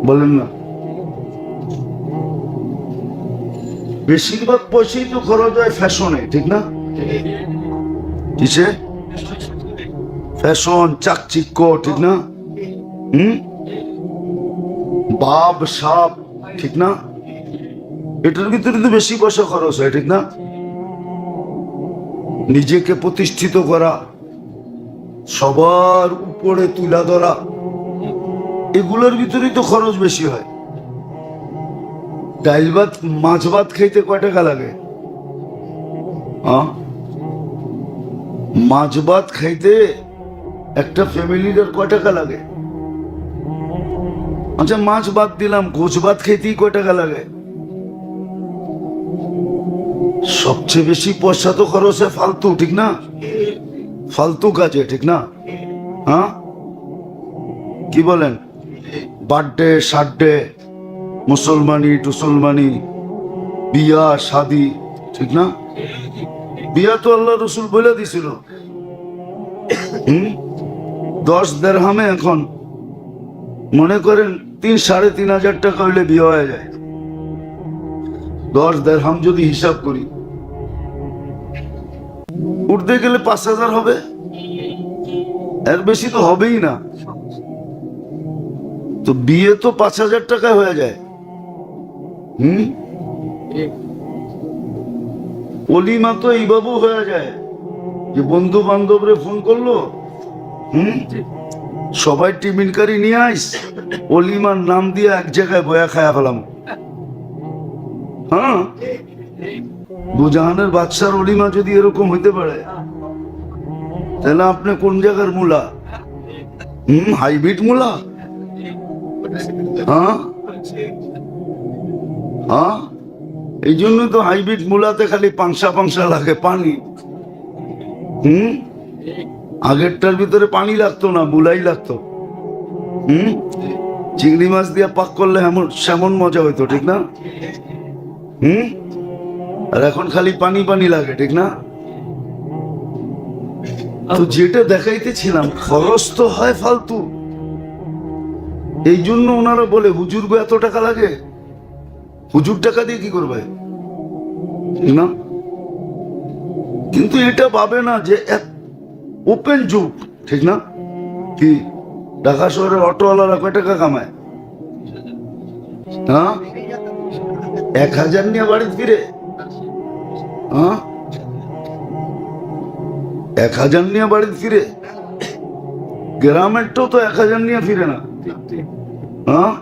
বলেন না? বেশিরভাগ পয়সাই তো খরচ হয় ফ্যাশনে, ঠিক না? কিসে? ফ্যাশন, চাকচিক্য, ঠিক না? বাপ সাপ, ঠিক না? এটার ভিতরে তো বেশি পয়সা খরচ হয়, ঠিক না? নিজেকে প্রতিষ্ঠিত করা, সবার উপরে তুলা ধরা, এগুলোর ভিতরেই তো খরচ বেশি হয়। ডাইল ভাত মাছ ভাত খাইতে কয় টাকা লাগে? মাছ ভাত খাইতে একটা ফ্যামিলির কয় টাকা লাগে? আচ্ছা, মাছ ভাত দিলাম, গোছ ভাত খাইতেই কয় টাকা লাগে? সবচেয়ে বেশি পয়সা তো খরচ হয় ফালতু, ঠিক না? ফালতু কাজে, ঠিক না? হ্যাঁ, কি বলেন? বার্থডে, সার্থডে, মুসলমানি টুসলমানি, বিয়া শাদি, ঠিক না? বিয়া তো আল্লাহ রসুল বলে দিছিল, 10 দিরহামে এখন মনে করেন 3-3.5 টাকা হইলে বিয়ে হয়ে যায়। 10 দিরহাম যদি হিসাব করি, উঠতে গেলে 5,000 হবে, এর বেশি তো হবেই না। তো বিয়ে তো 5,000 টাকায় হয়ে যায়। অলিমা তো এইভাবে হয়ে যায় যে বন্ধু বান্ধবরে ফোন করলো, সবাই টিফিন কারি নিয়ে আইস, অলিমার নাম দিয়ে এক জায়গায় বয়া খায়া ফেলাম। হ্যাঁ, দুজাহানের বাদশার অলিমা যদি এরকম হইতে পারে, তাহলে আপনি কোন জায়গার মূলা? হাইব্রিড মূলা? হ্যাঁ হ্যাঁ, এই জন্য তো হাইব্রিড মূলাতে খালি পাংশা পাংশা লাগে, পানি। আগেরটার ভিতরে পানি লাগতো না, মূলাই লাগতো। চিংড়ি মাছ দিয়ে পাক করলে সেমন মজা হইতো, ঠিক না? আর এখন খালি পানি পানি লাগে, ঠিক না? তো যেটা দেখাইতেছিলাম, খরচ তো হয় ফালতু। এই জন্য ওনারা বলে হুজুর গো এত টাকা লাগে, হুজুর টাকা দিয়ে কি করবে না? কিন্তু এটা ভাবে না যে ওপেন যুগ, ঠিক না? কি ঢাকা শহরের অটোওয়ালারা কয় টাকা কামায়? হ্যাঁ, 1,000 নিয়ে বাড়ি ফিরে। হ্যাঁ, 1,000 নিয়ে বাড়ি ফিরে। গ্রামেরটাও তো 1,000 নিয়ে ফিরে না। হ্যাঁ,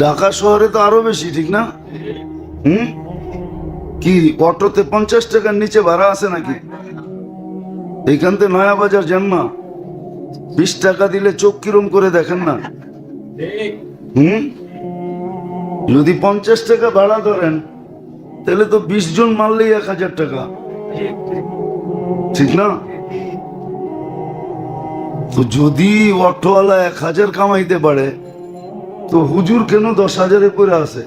ঢাকা শহরে তো আরো বেশি, ঠিক না? কি অটোতে 50 টাকার নিচে ভাড়া আছে নাকি? এইখান থেকে নয়া বাজার যান না, 20 টাকা দিলে চোখ কিরম করে দেখেন না? যদি 50 টাকা ভাড়া ধরেন, তাহলে তো 20 জন মারলেই 1,000 টাকা, ঠিক না? তো যদি অটোওয়ালা 1,000 কামাইতে পারে, তো হুজুর কেন 10,000-এ পড়ে আছে?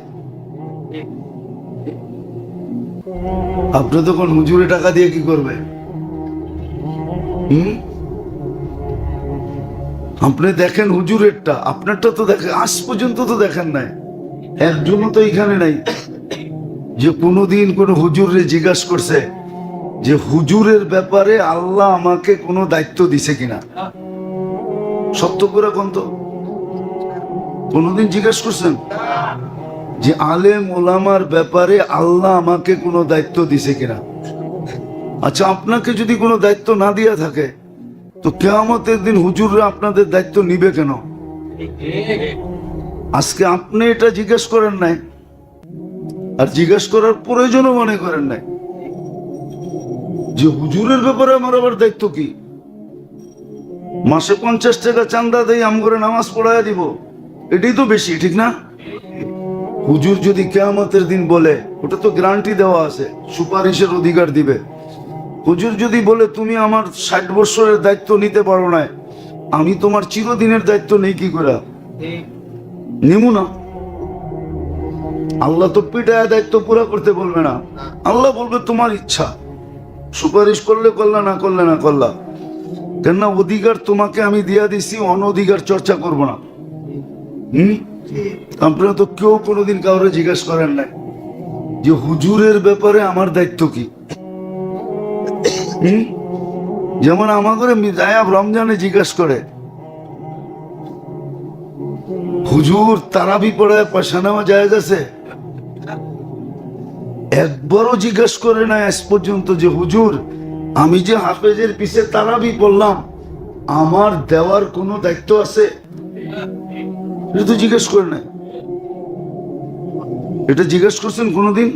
আপনি তখন হুজুরে টাকা দিয়ে কি করবে? আপনি দেখেন হুজুরেরটা, আপনারটা তো দেখেন, আজ পর্যন্ত তো দেখেন নাই। একজনও তো এখানে নাই যে কোনোদিন কোনো হুজুরে জিজ্ঞাসা করছে যে হুজুরের ব্যাপারে আল্লাহ আমাকে কোনো দায়িত্ব দিছে কিনা। সত্য করে কোন তো কোনোদিন জিজ্ঞাসা করছেন যে আলেম ওলামার ব্যাপারে আল্লাহ আমাকে কোনো দায়িত্ব দিছে কিনা? আচ্ছা, আপনাকে যদি কোনো দায়িত্ব না দিয়া থাকে, তো কিয়ামতের দিন হুজুররা আপনাদের দায়িত্ব নিবে কেন? আজকে আপনি এটা জিজ্ঞেস করেন নাই, আর জিজ্ঞেস করার প্রয়োজনও মনে করেন নাই যে হুজুরের ব্যাপারে আমার আবার দায়িত্ব কি? মাসে 50 টাকা চান্দা দেই, আম করে নামাজ পড়ায় দিব, এটাই তো বেশি, ঠিক না? হুজুর যদি কিয়ামতের দিন বলে, ওটা তো গ্যারান্টি দেওয়া আছে, সুপারিশের অধিকার দিবে। হুজুর যদি বলে তুমি আমার 60 বছরের দায়িত্ব নিতে পারো না, আমি তোমার চিরদিনের দায়িত্ব নেই কি করে? নিমু না। আল্লাহ তো পিটায় দায়িত্ব পুরা করতে বলবে না, আল্লাহ বলবে তোমার ইচ্ছা, সুপারিশ করলে করলা, না করলে না করলা। কেননা অধিকার তোমাকে আমি দিয়া দিছি, অনধিকার চর্চা করব না। আপনারা তো কেউ কোনোদিন কাউরে জিজ্ঞেস করেন নাই যে হুজুরের ব্যাপারে আমার দায়িত্ব কি? যেমন আমাদের মিজায়াব রমজানে জিজ্ঞেস করে, হুজুর তারাবি পড়ায় পয়সা নেওয়া জায়েজ আছে? একবারও জিজ্ঞেস করে না আজ পর্যন্ত যে হুজুর আমি যে হাফেজের পিছে তারাবি পড়লাম, আমার দেওয়ার কোনো দায়িত্ব আছে? এটা তো জিজ্ঞেস করে না। এটা জিজ্ঞেস করছেন কোনোদিন?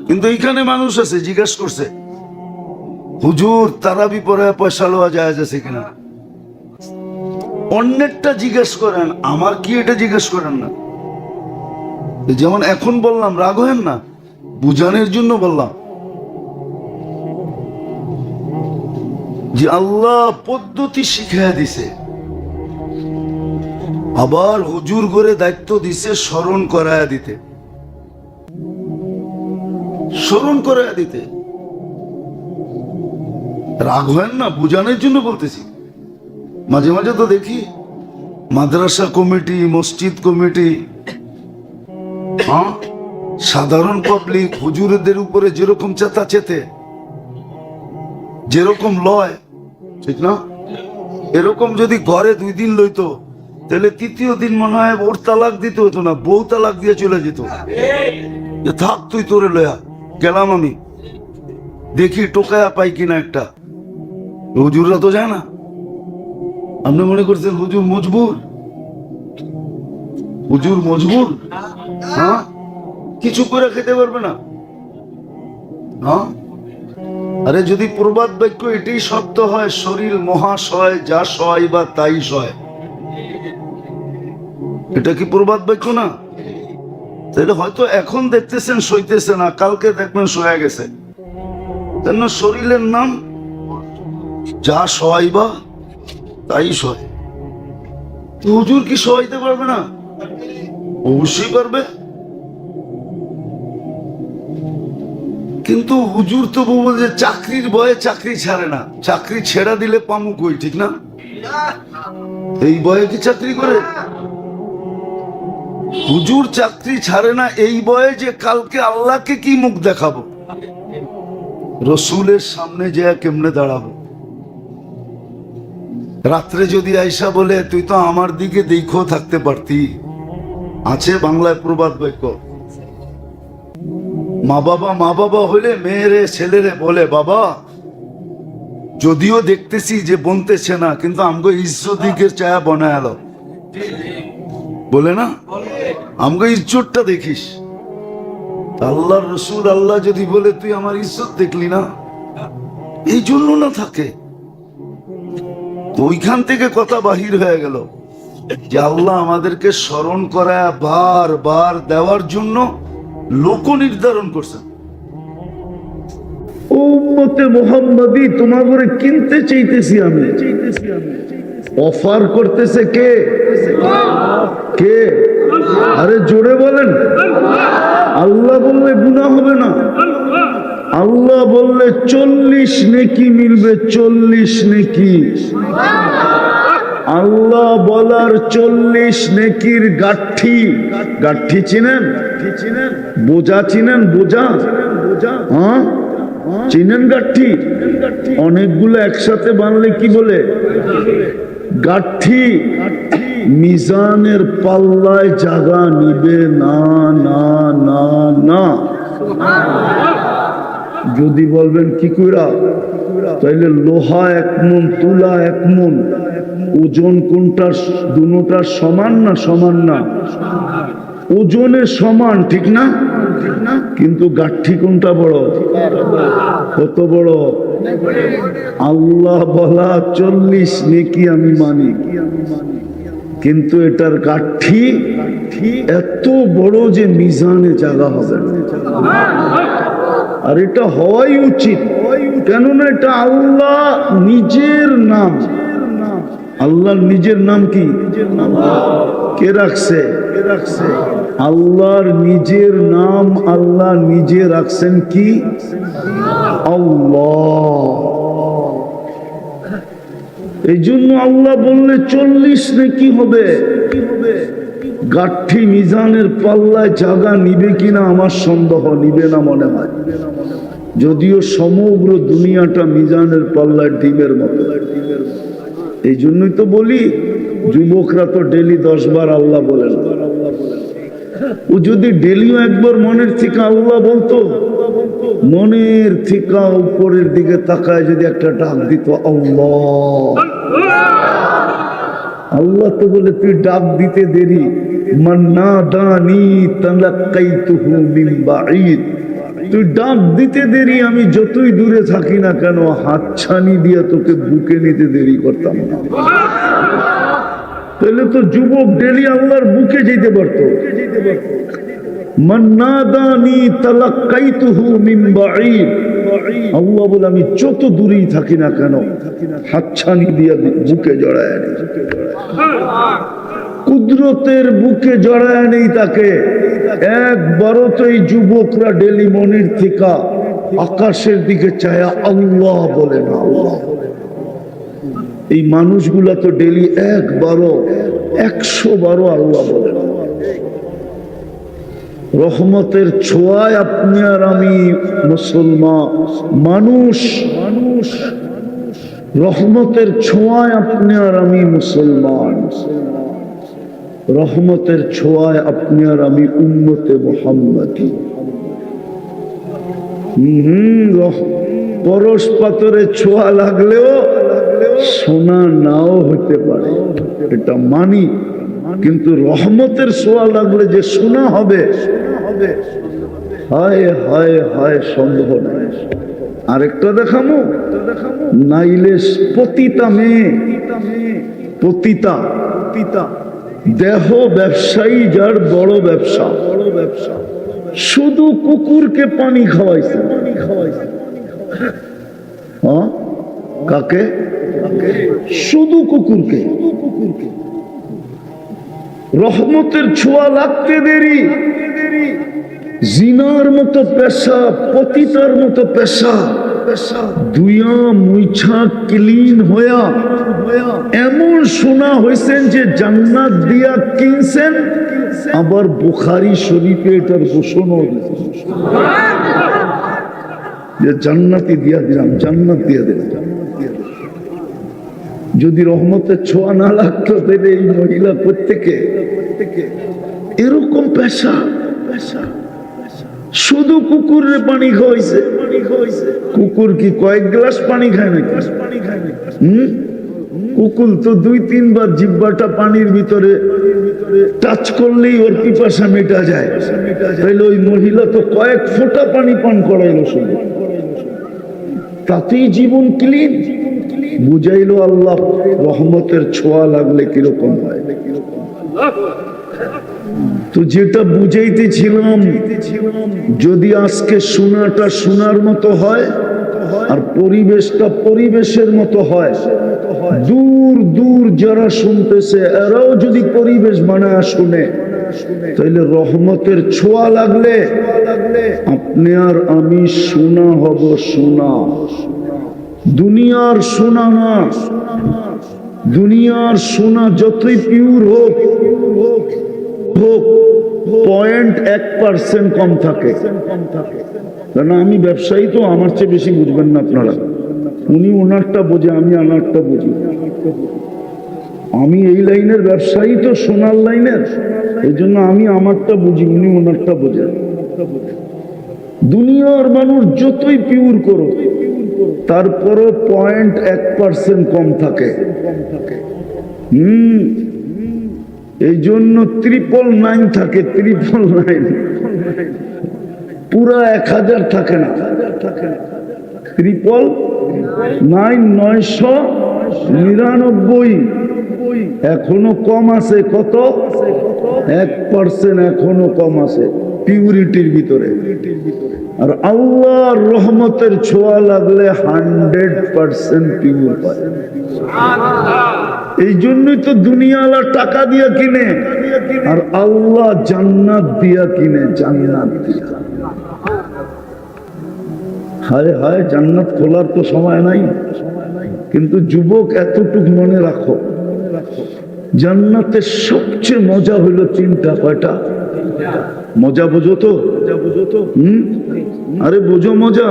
কিন্তু এইখানে মানুষ আছে জিজ্ঞেস করছে, হুজুর তারাবি পড়ায় পয়সা লওয়া জায়েজ আছে কিনা? অন্যেরটা জিজ্ঞেস করেন, আমার কি এটা জিজ্ঞেস করেন না? যেমন এখন বললাম, রাগ হয়েন না, বুঝানোর জন্য বললাম যে আল্লাহ পদ্ধতি শিখাইয়া দিছে, আবার হুজুর করে দায়িত্ব দিছে স্মরণ করায়া দিতে, স্মরণ করায়া দিতে। রাগ হয় না, বোঝানোর জন্য বলতেছি। মাঝে মাঝে তো দেখি মাদ্রাসা কমিটি, মসজিদ কমিটি, হ্যাঁ, সাধারণ পাবলিক হুজুরদের উপরে যেরকম চেতা চেতে, যেরকম লয়, ঠিক না? এরকম যদি ঘরে 2 দিন লইতো, তাহলে 3য় দিন মনে হয় ওর তালাক দিতে হতো না, বউ তালাক দিয়ে চলে যেত। যে থাক তুই, তোরে লয়া গেলাম আমি, দেখি টোকায়া পাই কিনা একটা। হুজুররা তো যায় না। আপনি মনে করছেন হুজুর মজবুর? হুজুর মজবুর? হ্যাঁ, কিছু করে খেতে পারবে না। হ্যাঁ, আরে যদি প্রবাদ বাক্য এটাই সত্য হয়, শরীর মহাশয়, যা সয় বা তাই সয়, এটা কি প্রবাদ বাক্য না? তাহলে হয়তো এখন দেখতেছেন সইতেছে না, কালকে দেখবেন সয়ে গেছে। কেন? শরীরের নাম যা সয় বা তাই সয়। হুজুর কি সহাইতে পারবে না? অবশ্যই পারবে। কিন্তু হুজুর তো বলবো যে চাকরির ভয়ে চাকরি ছাড়ে না। চাকরি ছেড়া দিলে পামু কই, ঠিক না? এই ভয়ে কি চাকরি করে? হুজুর চাকরি ছাড়ে না এই ভয়ে যে কালকে আল্লাহকে কি মুখ দেখাবো, রসুলের সামনে যে কেমনে দাঁড়াবো। রাত্রে যদি আয়সা বলে তুই তো আমার দিকে দেখো থাকতে পারতি। আছে বাংলায় প্রবাদ বাক্য। মা বাবা হলে মেয়েরে ছেলেরে বলে, বাবা যদিও দেখতেছি যে বনতেছে না, কিন্তু আমগো ইজ্জত দিকের চায়া বনায়াল, বলে না? আমগো ইজ্জতটা দেখিস। আল্লাহর রসুল আল্লাহ যদি বলে তুই আমার ইজ্জত দেখলি না, এই জন্য না থাকে। তো ওইখান থেকে কথা বাহির হয়ে গেল যে আল্লাহ আমাদেরকে স্মরণ করায় বার দেওয়ার জন্য লোক নির্ধারণ করছেন। উম্মতে মুহাম্মাদি তোমাদের কিনতে চাইতেছি আমি, অফার করতেছে কে? কে? আরে জোরে বলেন। আল্লাহ বললে গুনাহ হবে না। আল্লাহ বললে 40 নেকি মিলবে, 40 নেকি। আল্লাহ বলার 40 নেকির গাঠি। গাঠি চিনেন? বোঝা চিনেন? বোঝা, হ্যাঁ চিনেন? গাঠি অনেকগুলো একসাথে বানলে কি বলে? গাঠি। মিজানের পাল্লায় জায়গা নিবে না, না না না। যদি বলবেন কি কইরা, তাইলে লোহা 1 মণ, তুলা 1 মণ, ওজন কোনটার? দুটোটার সমান না? সমান না, ওজনে সমান, ঠিক না? কিন্তু গাঠি কোনটা বড়? কত বড়? আল্লাহ বলা 40 নেকি আমি মানি, কিন্তু এটার গাঠি এত বড় যে মিজানে জায়গা হবে। আর এটা হওয়াই উচিত। কেননা এটা আল্লাহ নিজের নাম। আল্লাহর নিজের নাম কি? কে রাখছে? আল্লাহর নিজের নাম আল্লাহ নিজে রাখছেন কি? আল্লাহ। এই জন্য আল্লাহ বললে 40 নেকি হবে। গাঠি মিজানের পাল্লায় জায়গা নিবে কিনা আমার সন্দেহ, নিবে না মনে হয়। যদিও সমগ্র দুনিয়াটা মিজানের পাল্লায় ডিমের মতো। এই জন্যই তো বলি যুবকরা তো ডেলি 10 বার আল্লাহ বলেন। ও যদি ডেলিও একবার মনের থেকে আল্লাহ বলতো, মনের থেকে উপরের দিকে তাকায় যদি একটা ডাক দিত আল্লাহ, আল্লাহ তো বলে তুই ডাক দিতে দেরি। মান্নাদানি তালাক্কাইতুহু মিন বাঈদ, তুই ডাক দিতে দেরি, আমি যতই দূরে থাকি না কেন হাতছানি দিয়ে তোকে বুকে নিতে দেরি করতাম না। তাহলে তো যুবক ডেলি আল্লাহর বুকে যেতে পারতো। মান্নাদানি তালাক্কাইতুহু মিন বাঈদ, আল্লাহ বলে আমি যত দূরেই থাকি না কেন হাতছানি দিয়ে বুকে জড়ায় নেই। কুদরতের বুকে জড়ায় নেই তাকে। একবারও তো এই যুবকরা ডেলি মনির থেকে আকাশের দিকে চায়া আল্লাহ বলে না। আল্লাহ এই মানুষগুলা তো ডেলি 100 বারও আল্লাহ বলে না। রহমতের ছোঁয়ায় আপনি আর আমি মুসলমান মানুষ, রহমতের ছোঁয়ায় আপনি আর আমি মুসলমান, রহমতের ছোঁয়ায় আপনি আর আমি উম্মতে মুহাম্মাদি। পরশ পাথরে ছোঁয়া লাগলেও সোনা নাও হতে পারে, এটা মানি, কিন্তু রহমতের ছোঁয়া লাগলে যে সোনা হবে, হায় হায় হায়, সম্ভব নয়। আরেকটা দেখামো, নাইলে পতিতা মেয়ে, পতিতা দেহ ব্যবসায়ী, যার বড় ব্যবসা, শুধু কুকুরকে পানি খাওয়াইছে। হ্যাঁ, কাকে? শুধু কুকুরকে। রহমতের ছোঁয়া লাগতে দেরি, জিনার মতো পেশা, পতিতার মতো পেশা, দুইয়া মুইছা ক্লিন হইয়া এমন শোনা হয়েছেন যে জান্নাত দিয়া কিনছেন, আবার বুখারী শরীফে এটার ঘোষণাও দিয়েছেন যে জান্নাতি দিয়া দিলাম, জান্নাত দিয়া দিলাম। যদি রহমতের ছোঁয়া না লাগতো তাহলে এই মহিলা প্রত্যেকে এরকম পেশা, শুধু কুকুরের পানি খাওয়াইছে। কুকুর কি কয়েক গ্লাস পানি খায় নাকি? কুকুর তো 2-3 বার জিহ্বাটা পানির ভিতরে টাচ করলেই ওর পিপাসা মেটা যায়, তাইলে ওই মহিলা তো কয়েক ফোঁটা পানি পান করাইলো শুধু, তাতেই জীবন ক্লিন। বুঝাইলো আল্লাহ রহমতের ছোঁয়া লাগলে কিরকম হয়। তো যেটা বুঝাইতেছিলাম, যদি আজকে শোনাটা শোনার মতো হয় আর পরিবেশটা পরিবেশের মতো হয়, দূর দূর যারা শুনতেছে এরাও যদি পরিবেশ বানায় শুনে, তাহলে রহমতের ছোঁয়া লাগলে আপনি আর আমি সোনা হব, সোনা। দুনিয়ার সোনা না, দুনিয়ার সোনা যতই পিওর হোক, 0.1% কম থাকে। কারণ আমি ব্যবসায়ী, তো আমার চেয়ে বেশি বুঝবেন না আপনারা। উনি ওনারটা বোঝে, আমি আমারটা বুঝি। আমি এই লাইনের ব্যবসায়ী, তো সোনার লাইনের, এই জন্য আমি আমারটা বুঝি, উনি ওনারটা বোঝে। দুনিয়ার মানুষ যতই পিওর করো, তারপরও 0.1% কম থাকে। এই জন্য 999 থাকে, 999 পুরা 1000 থাকে না, 999 এখনো কম আছে। কত? 1% এখনো কম আছে পিউরিটির ভিতরে। আর আল্লাহর রহমতের ছোঁয়া লাগলে 100% পিউর পায়। এই জন্যই তো দুনিয়াওয়ালা টাকা দিয়া কিনে, আর আল্লাহ জান্নাত দিয়া কিনে, জান্নাত দিয়া। হায় হায়, জান্নাত খোলার তো সময় নাই। কিন্তু যুবক, এতটুক মনে রাখো, জান্নাতের সবচেয়ে মজা হইল 3টা। কয়টা মজা বোঝো তো? আরে বোঝো মজা।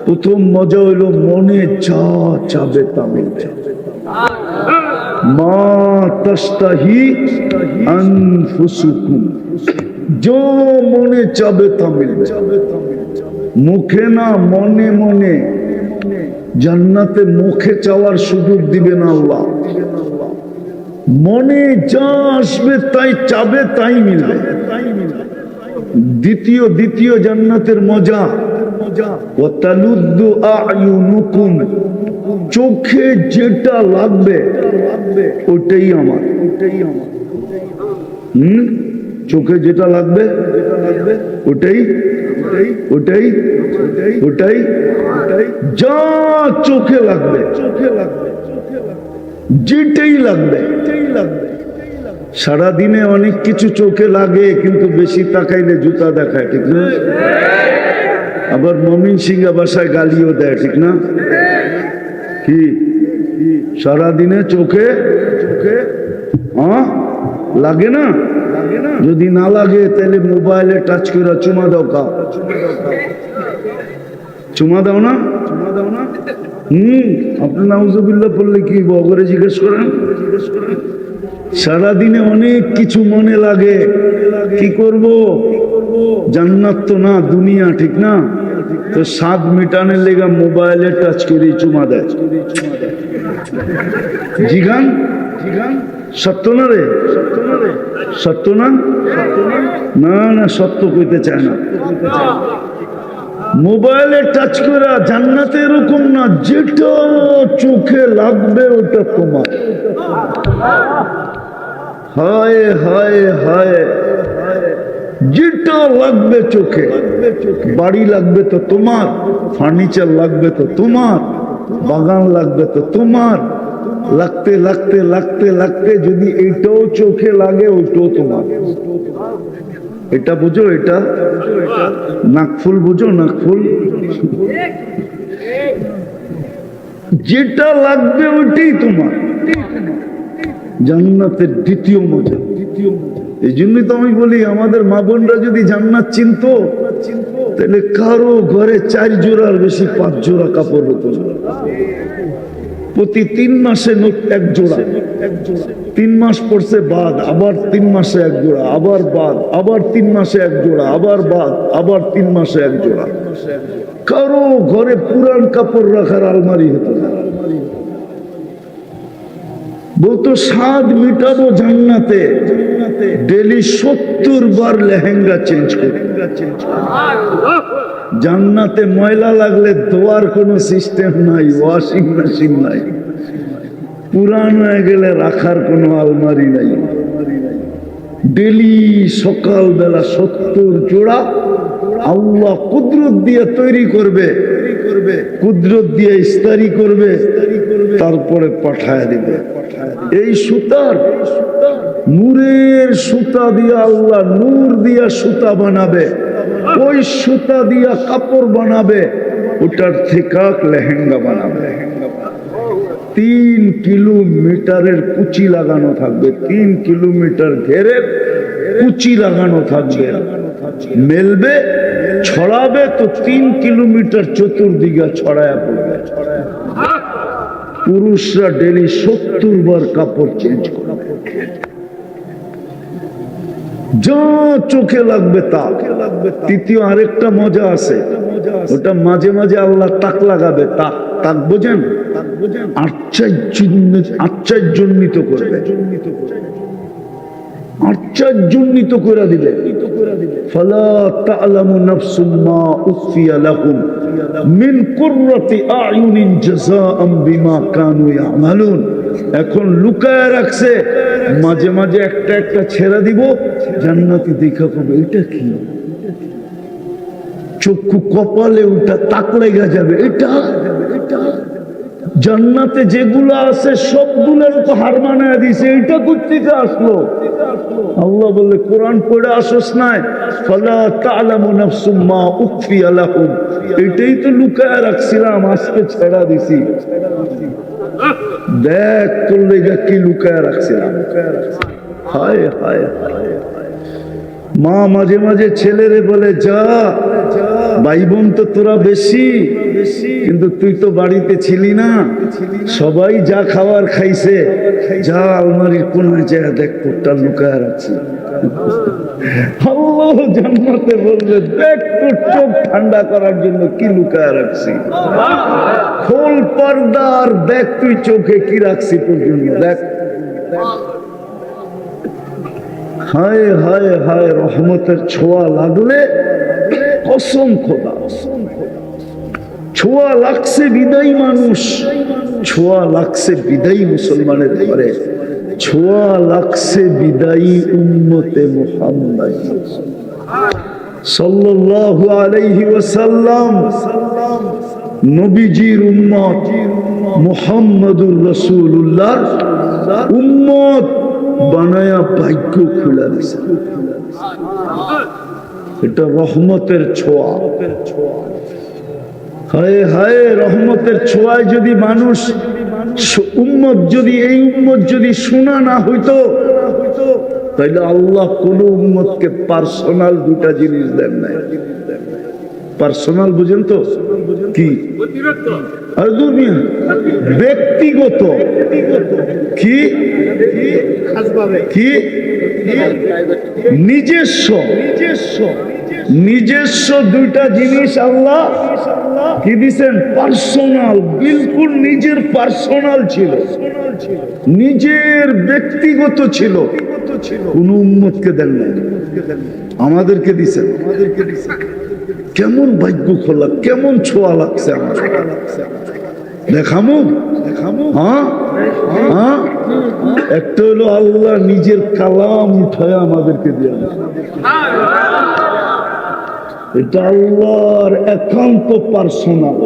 প্রথম মজা হইল মনে যা চাবে তা মিলবে। মা তাশতাহি আনফুসুকুম, जो মনে চাবে তা মিলবে। মুখে না, মনে মনে। জান্নাতে মুখে চাওয়ার সুযোগ দিবে না আল্লাহ। মনে যা আসবে তাই চাবে, তাই মিলবে। দ্বিতীয় জান্নাতের মজা, ওয়াতালুদ্দু আ'য়ুনুকুম, চোখে যেটা লাগবে ওটাই আমার। চোখে যেটা লাগবে ওটাই ওটাই ওটাই যা চোখে লাগবে, যেটাই লাগবে। সারাদিনে অনেক কিছু চোখে লাগে, কিন্তু বেশি তাকাইলে জুতা দেখায়, ঠিক না? আবার মমিন সিংহা ভাষায় গালিও দেয়, ঠিক না? কি সারাদিনে চোখে চোখে লাগে না? যদি না লাগে তাহলে মোবাইলে টাচ করে চুমা দাও। চুমা দাও না? আপনি নাউজুবিল্লাহ পড়লে কি বগরে জিজ্ঞেস করেন? সারাদিনে অনেক কিছু মনে লাগে, কি করব? জান্নাত তো না দুনিয়া, ঠিক না? তো স্বাদ মিটানের লেগে মোবাইলে টাচ করে চুমা দেয়। জিগান সত্য না রে? সত্য না? না না, সত্য কইতে চায় না। মোবাইলে টাচ করা জান্নাতে এরকম না, যেটা চোখে লাগবে ওটা তোমার। হায় হায় হায়, যেটা লাগবে চোখে, বাড়ি লাগবে তো তোমার, ফার্নিচার লাগবে তো তোমার, বাগান লাগবে তো তোমার, লাগতে লাগতে লাগতে লাগতে যদি এইটাও চোখে লাগে ওইটাও তোমার। এটা বুঝো? এটা নাকফুল বুঝো? নাকফুল যেটা লাগবে ওইটাই তোমার। জান্নাতের দ্বিতীয় মজা। এই জন্যই তো আমি বলি, আমাদের মা বোনরা যদি জান্নাত চিনতো তাহলে কারো ঘরে 4 জোড়ার বেশি 5 জোড়া কাপড় হতো না। প্রতি 3 মাসে 1 জোড়া, 3 মাস পড়ছে বাদ, আবার 3 মাসে 1 জোড়া, আবার বাদ, আবার 3 মাসে 1 জোড়া, আবার বাদ, আবার 3 মাসে 1 জোড়া। কারো ঘরে পুরান কাপড় রাখার আলমারি হতো না। বলতো স্বাদ মিটাবো জান্নাতে, ডেলি 70 বার লেহেঙ্গা চেঞ্জ করে। জান্নাতে ময়লা লাগলে ধোয়ার কোনো সিস্টেম নাই, ওয়াশিং মেশিন নাই, পুরান হয়ে গেলে রাখার কোনো আলমারি নাই। ডেলি সকালবেলা 70 জোড়া আল্লাহ কুদরত দিয়ে তৈরি করবে, কুদরত দিয়ে ইস্তারি করবে, তারপরে পাঠায় দিবে। এই সুতার নূরের সুতা দিয়া আল্লাহ নূর দিয়া সুতা বানাবে, ওই সুতা দিয়া কাপড় বানাবে, ওটার থেকে লেহেঙ্গা বানাবে। 3 কিলোমিটারের কুচি লাগানো থাকবে, 3 কিলোমিটার ঘেরে কুচি লাগানো থাকবে, মেলবে ছড়াবে তো 3 কিলোমিটার চতুর্দিকে ছড়ায়া পড়বে। পুরুষরা ডেলি 70 বার কাপড় চেঞ্জ করে, যা চোখে লাগবে তা। তৃতীয় আরেকটা মজা আছে, ওটা মাঝে মাঝে আল্লাহ তাক লাগাবে। তাক, তাক বোঝেন? আশ্চর্যজনিত করবে, আশ্চর্যজনিত করে দিবে। ফালা তা'লামু নাফসুম মা উখফিয়া লাহুম মিন কুররাতি আ'য়ুনিন জাযাআম বিমা কানু ইয়ামালুন। এখন লুকায় রাখছে, মাঝে মাঝে একটা একটা ছেড়ে দিব, জান্নাতি দেখা কবে এটা কি, চক্ষু কপালে ওটা তাক লেগে যাবে। এটা জান্নাতে যেগুলো আছে সবগুলোর তো হার মানায় দিছে, এটা কোত্থেকে আসলো? আল্লাহ বলে কোরআন পড়ে আসোস নাই, ফালা তা'লামু নাফসুম মা উখফিয়া লাহুম, এটাই তো লুকায় রাখছিলাম, আজকে ছেড়া দিছি। দেখ তোর লেগা কি লুকায় রাখছিলাম। হায় হায় হায়, মা মাঝে মাঝে ছেলেরে বলে, যা ভাই বোন তো তোরা বেশি, কিন্তু তুই তো বাড়িতে ছিলি না, সবাই যা খাবার খাইছে, যা আলমারির কোনায় যায় দেখ তোরটা লুকায় রাখছি। আল্লাহ জান্নাতে বলবে, দেখ তোর চোখ ঠান্ডা করার জন্য কি লুকায় রাখছি, খোল পর্দা আর দেখ তুই চোখে কি রাখছি তোর জন্য, দেখ। হায় হায় হায়, রহমতের ছোঁয়া লাগলে কসম খোদা, ছোঁয়া লাগছে বিদায়ী মানুষ, ছোঁয়া লাগছে বিদায়ী মুসলমানের ঘরে, ছোঁয়া লাগছে বিদায়ী উম্মতে মুহাম্মদ সাল্লাল্লাহু আলাইহি ওয়াসাল্লাম, নবীজির উম্মত মুহাম্মদুর রাসূলুল্লাহ উম্মত বানায়া ভাগ্য খুলে দিছে। এটা রহমতের ছোঁয়া। হায় হায়, রহমতের ছোঁয়ায় যদি মানুষ উম্মত যদি এই উম্মত যদি শোনা না হইতো, তাইলে আল্লাহ কোন উম্মতকে পার্সোনাল দুটা জিনিস দেন নাই। পার্সোনাল বুঝেন তো কি? আর দুনিয়া ব্যক্তিগত কি কি নিজস্ব নিজস্ব দুইটা জিনিস আল্লাহ কি দিছেন? পার্সোনাল, বিলকুল নিজের পার্সোনাল ছিল, নিজের ব্যক্তিগত ছিল, কোন উম্মতকে দেন নাই, আমাদেরকে দিছেন। কেমন ভাগ্য খোলা, কেমন ছোঁয়া লাগছে আমার। দেখামো হ্যাঁ হ্যাঁ, একটা হলো আল্লাহ নিজের কালাম উঠায় আমাদেরকে দেন। এটা আল্লাহর একান্ত পার্সোনাল,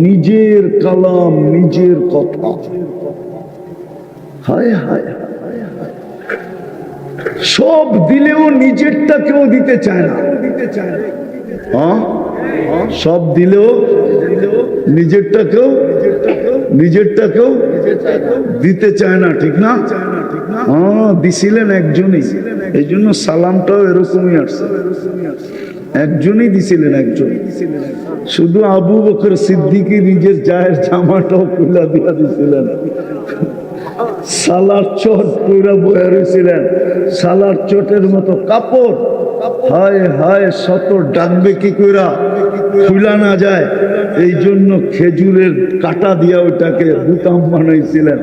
নিজের কালাম, নিজের কথা। হায় হায়, সব দিলেও নিজেরটা কেউ দিতে চায় না। হ্যাঁ, সব দিলেও নিজেরটা কেউ দিতে চায় না, ঠিক না? হ্যাঁ, দিছিলেন একজনই, এই জন্য সালামটাও এরকমই আসছে। একজনই দিছিলেন, একজন শুধু। আবু বকর সিদ্দিকী নিজের জায়ের জামাটাও খুলে দিয়া দিছিলেন, সালার চট পুরা বয়ে রয়েছিলেন, সালার চটের মতো কাপড়। হায় হায়, শত ডাকবে কি কইরা খুলা না যায়, এই জন্য খেজুরের কাটা দিয়া ওইটাকে বুতাম বানাইছিলেন।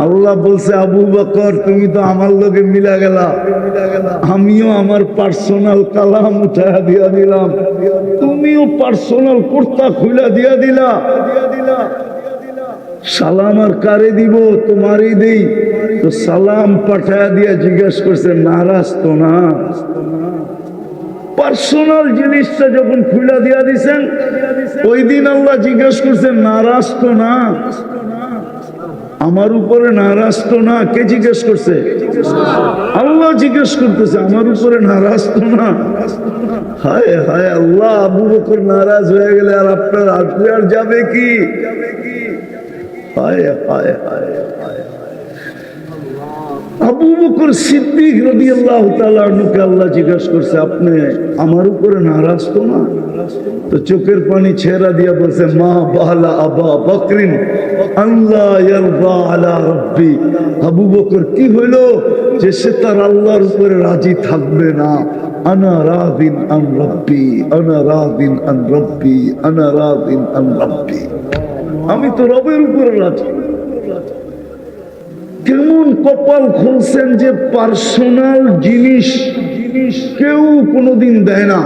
আল্লাহ বলছে, আবু বকর তুমি তো আমার লগে মিলা গেলা, আমিও আমার পার্সোনাল কালাম উঠায়া দিয়া দিলাম, তুমিও পার্সোনাল কুর্তা খুলা দিয়া দিলা। সালাম আর কারে দিব? তোমারই দেই। তো সালাম পাঠায়া দিয়া জিজ্ঞেস করছে, নারাজ তো না? পার্সোনাল জিনিসটা যখন খুলা দিয়া দিছেন, ওই দিন আল্লাহ জিজ্ঞেস করছে, নারাজ তো না? আমার উপরে নারাজ তো না? কে জিজ্ঞেস করছে? আল্লাহ জিজ্ঞেস করতেছে, আমার উপরে নারাজ তো না? হায় হায় আল্লাহ, আবু বকর নারাজ হয়ে গেলে আর আপনার আপনি আর যাবে কি? হায় হায় হায় হায়, আবু বকর সিদ্দিক রাদিয়াল্লাহু তাআলা আনহুকে আল্লাহ জিজ্ঞেস করছে, আপনি আমার উপরে নারাজ তো না? তো চোখের পানি ছেড়া দিয়া বলছে, মা বালা আবা বকরিন আল্লাহ ইয়ারদা আলা রাব্বি। আবু বকর কি হইলো যে সে তার আল্লাহর উপরে রাজি থাকবে না? আনা রাদিন আন রাব্বি, আনা রাদিন আন রাব্বি, আনা রাদিন আন রাব্বি। আমি তো রবের উপরে রাজি। কেমন কপাল খুলছেন যে পার্সোনাল জিনিস কেউ কোনোদিন দেয় না।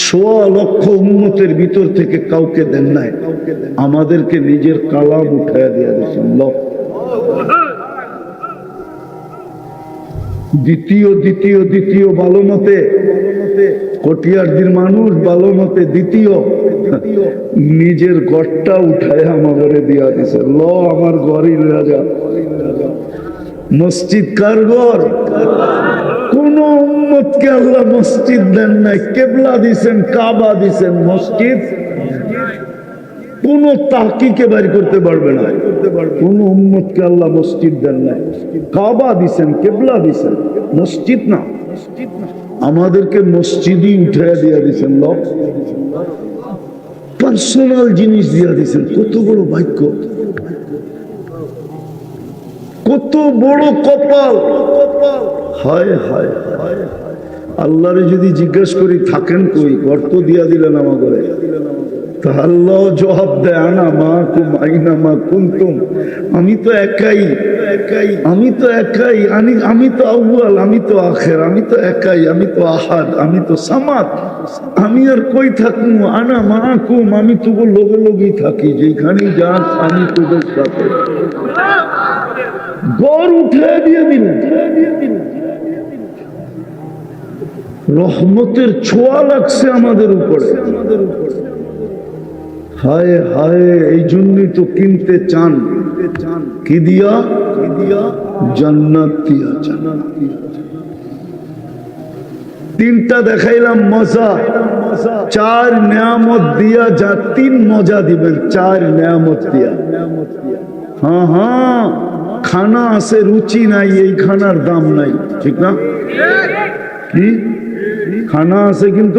১৬ লক্ষ উম্মতের ভিতর থেকে কাউকে দেন নাই, আমাদেরকে নিজের কালাম উঠায় দিয়ে দিয়েছেন। দ্বিতীয় ভালো মতে কটিয়ারদির মানুষ ভালো মতে দ্বিতীয় নিজের ঘরটা উঠায় আমাদের দিয়া দিছে। আমার ঘরই রাজা। মসজিদ কার ঘর? কোন উম্মতকে আল্লাহ মসজিদ দেন নাই, কেবলা দিছেন, কাবা দিছেন, মসজিদ কোন তাহকিকে বের করতে পারবে না। কোন উম্মতকে আল্লাহ মসজিদ দেন নাই, কাবা দিছেন, কেবলা দিছেন, মসজিদ না। আমাদেরকে মসজিদই উঠাইয়া দিয়া দিছেন। পার্সোনাল জিনিস দিয়া দিছেন। কত বড় ভাগ্য, কত বড় কপাল। হায় হায় হায়, আল্লাহরে যদি জিজ্ঞেস করি থাকেন কই, ঘর তো দিয়া দিলেন আমাদের। তা আল্লাহ জবাব দেয়, আনা মাকুম আইনা মা কুনতুম। আমি তো একাই, আমি তো একাই, আমি তো আউয়াল, আমি তো আখের, আমি তো একাই, আমি তো আহাদ, আমি তো সামাদ। আমি আর কই থাকবো? আনা মাকুম, আমি তো লোকে লোকেই থাকি, যেখানেই যাস আমি তোদের সাথে। গড় উঠে দিয়ে দিলেন। রহমতের ছোঁয়া লাগছে আমাদের উপরে। হায় হায়, এই জন্যই তো কিনতে চান। কি দিয়া? জান্নাত দিয়া। তিনটা দেখাইলাম মজা, চার নিয়ামত দিয়া যা তিন মজা দিবেন, চার নিয়ামত দিয়া। হ্যাঁ হ্যাঁ, খানা আছে রুচি নাই, এই খানার দাম নাই, ঠিক না? কি খানা আছে কিন্তু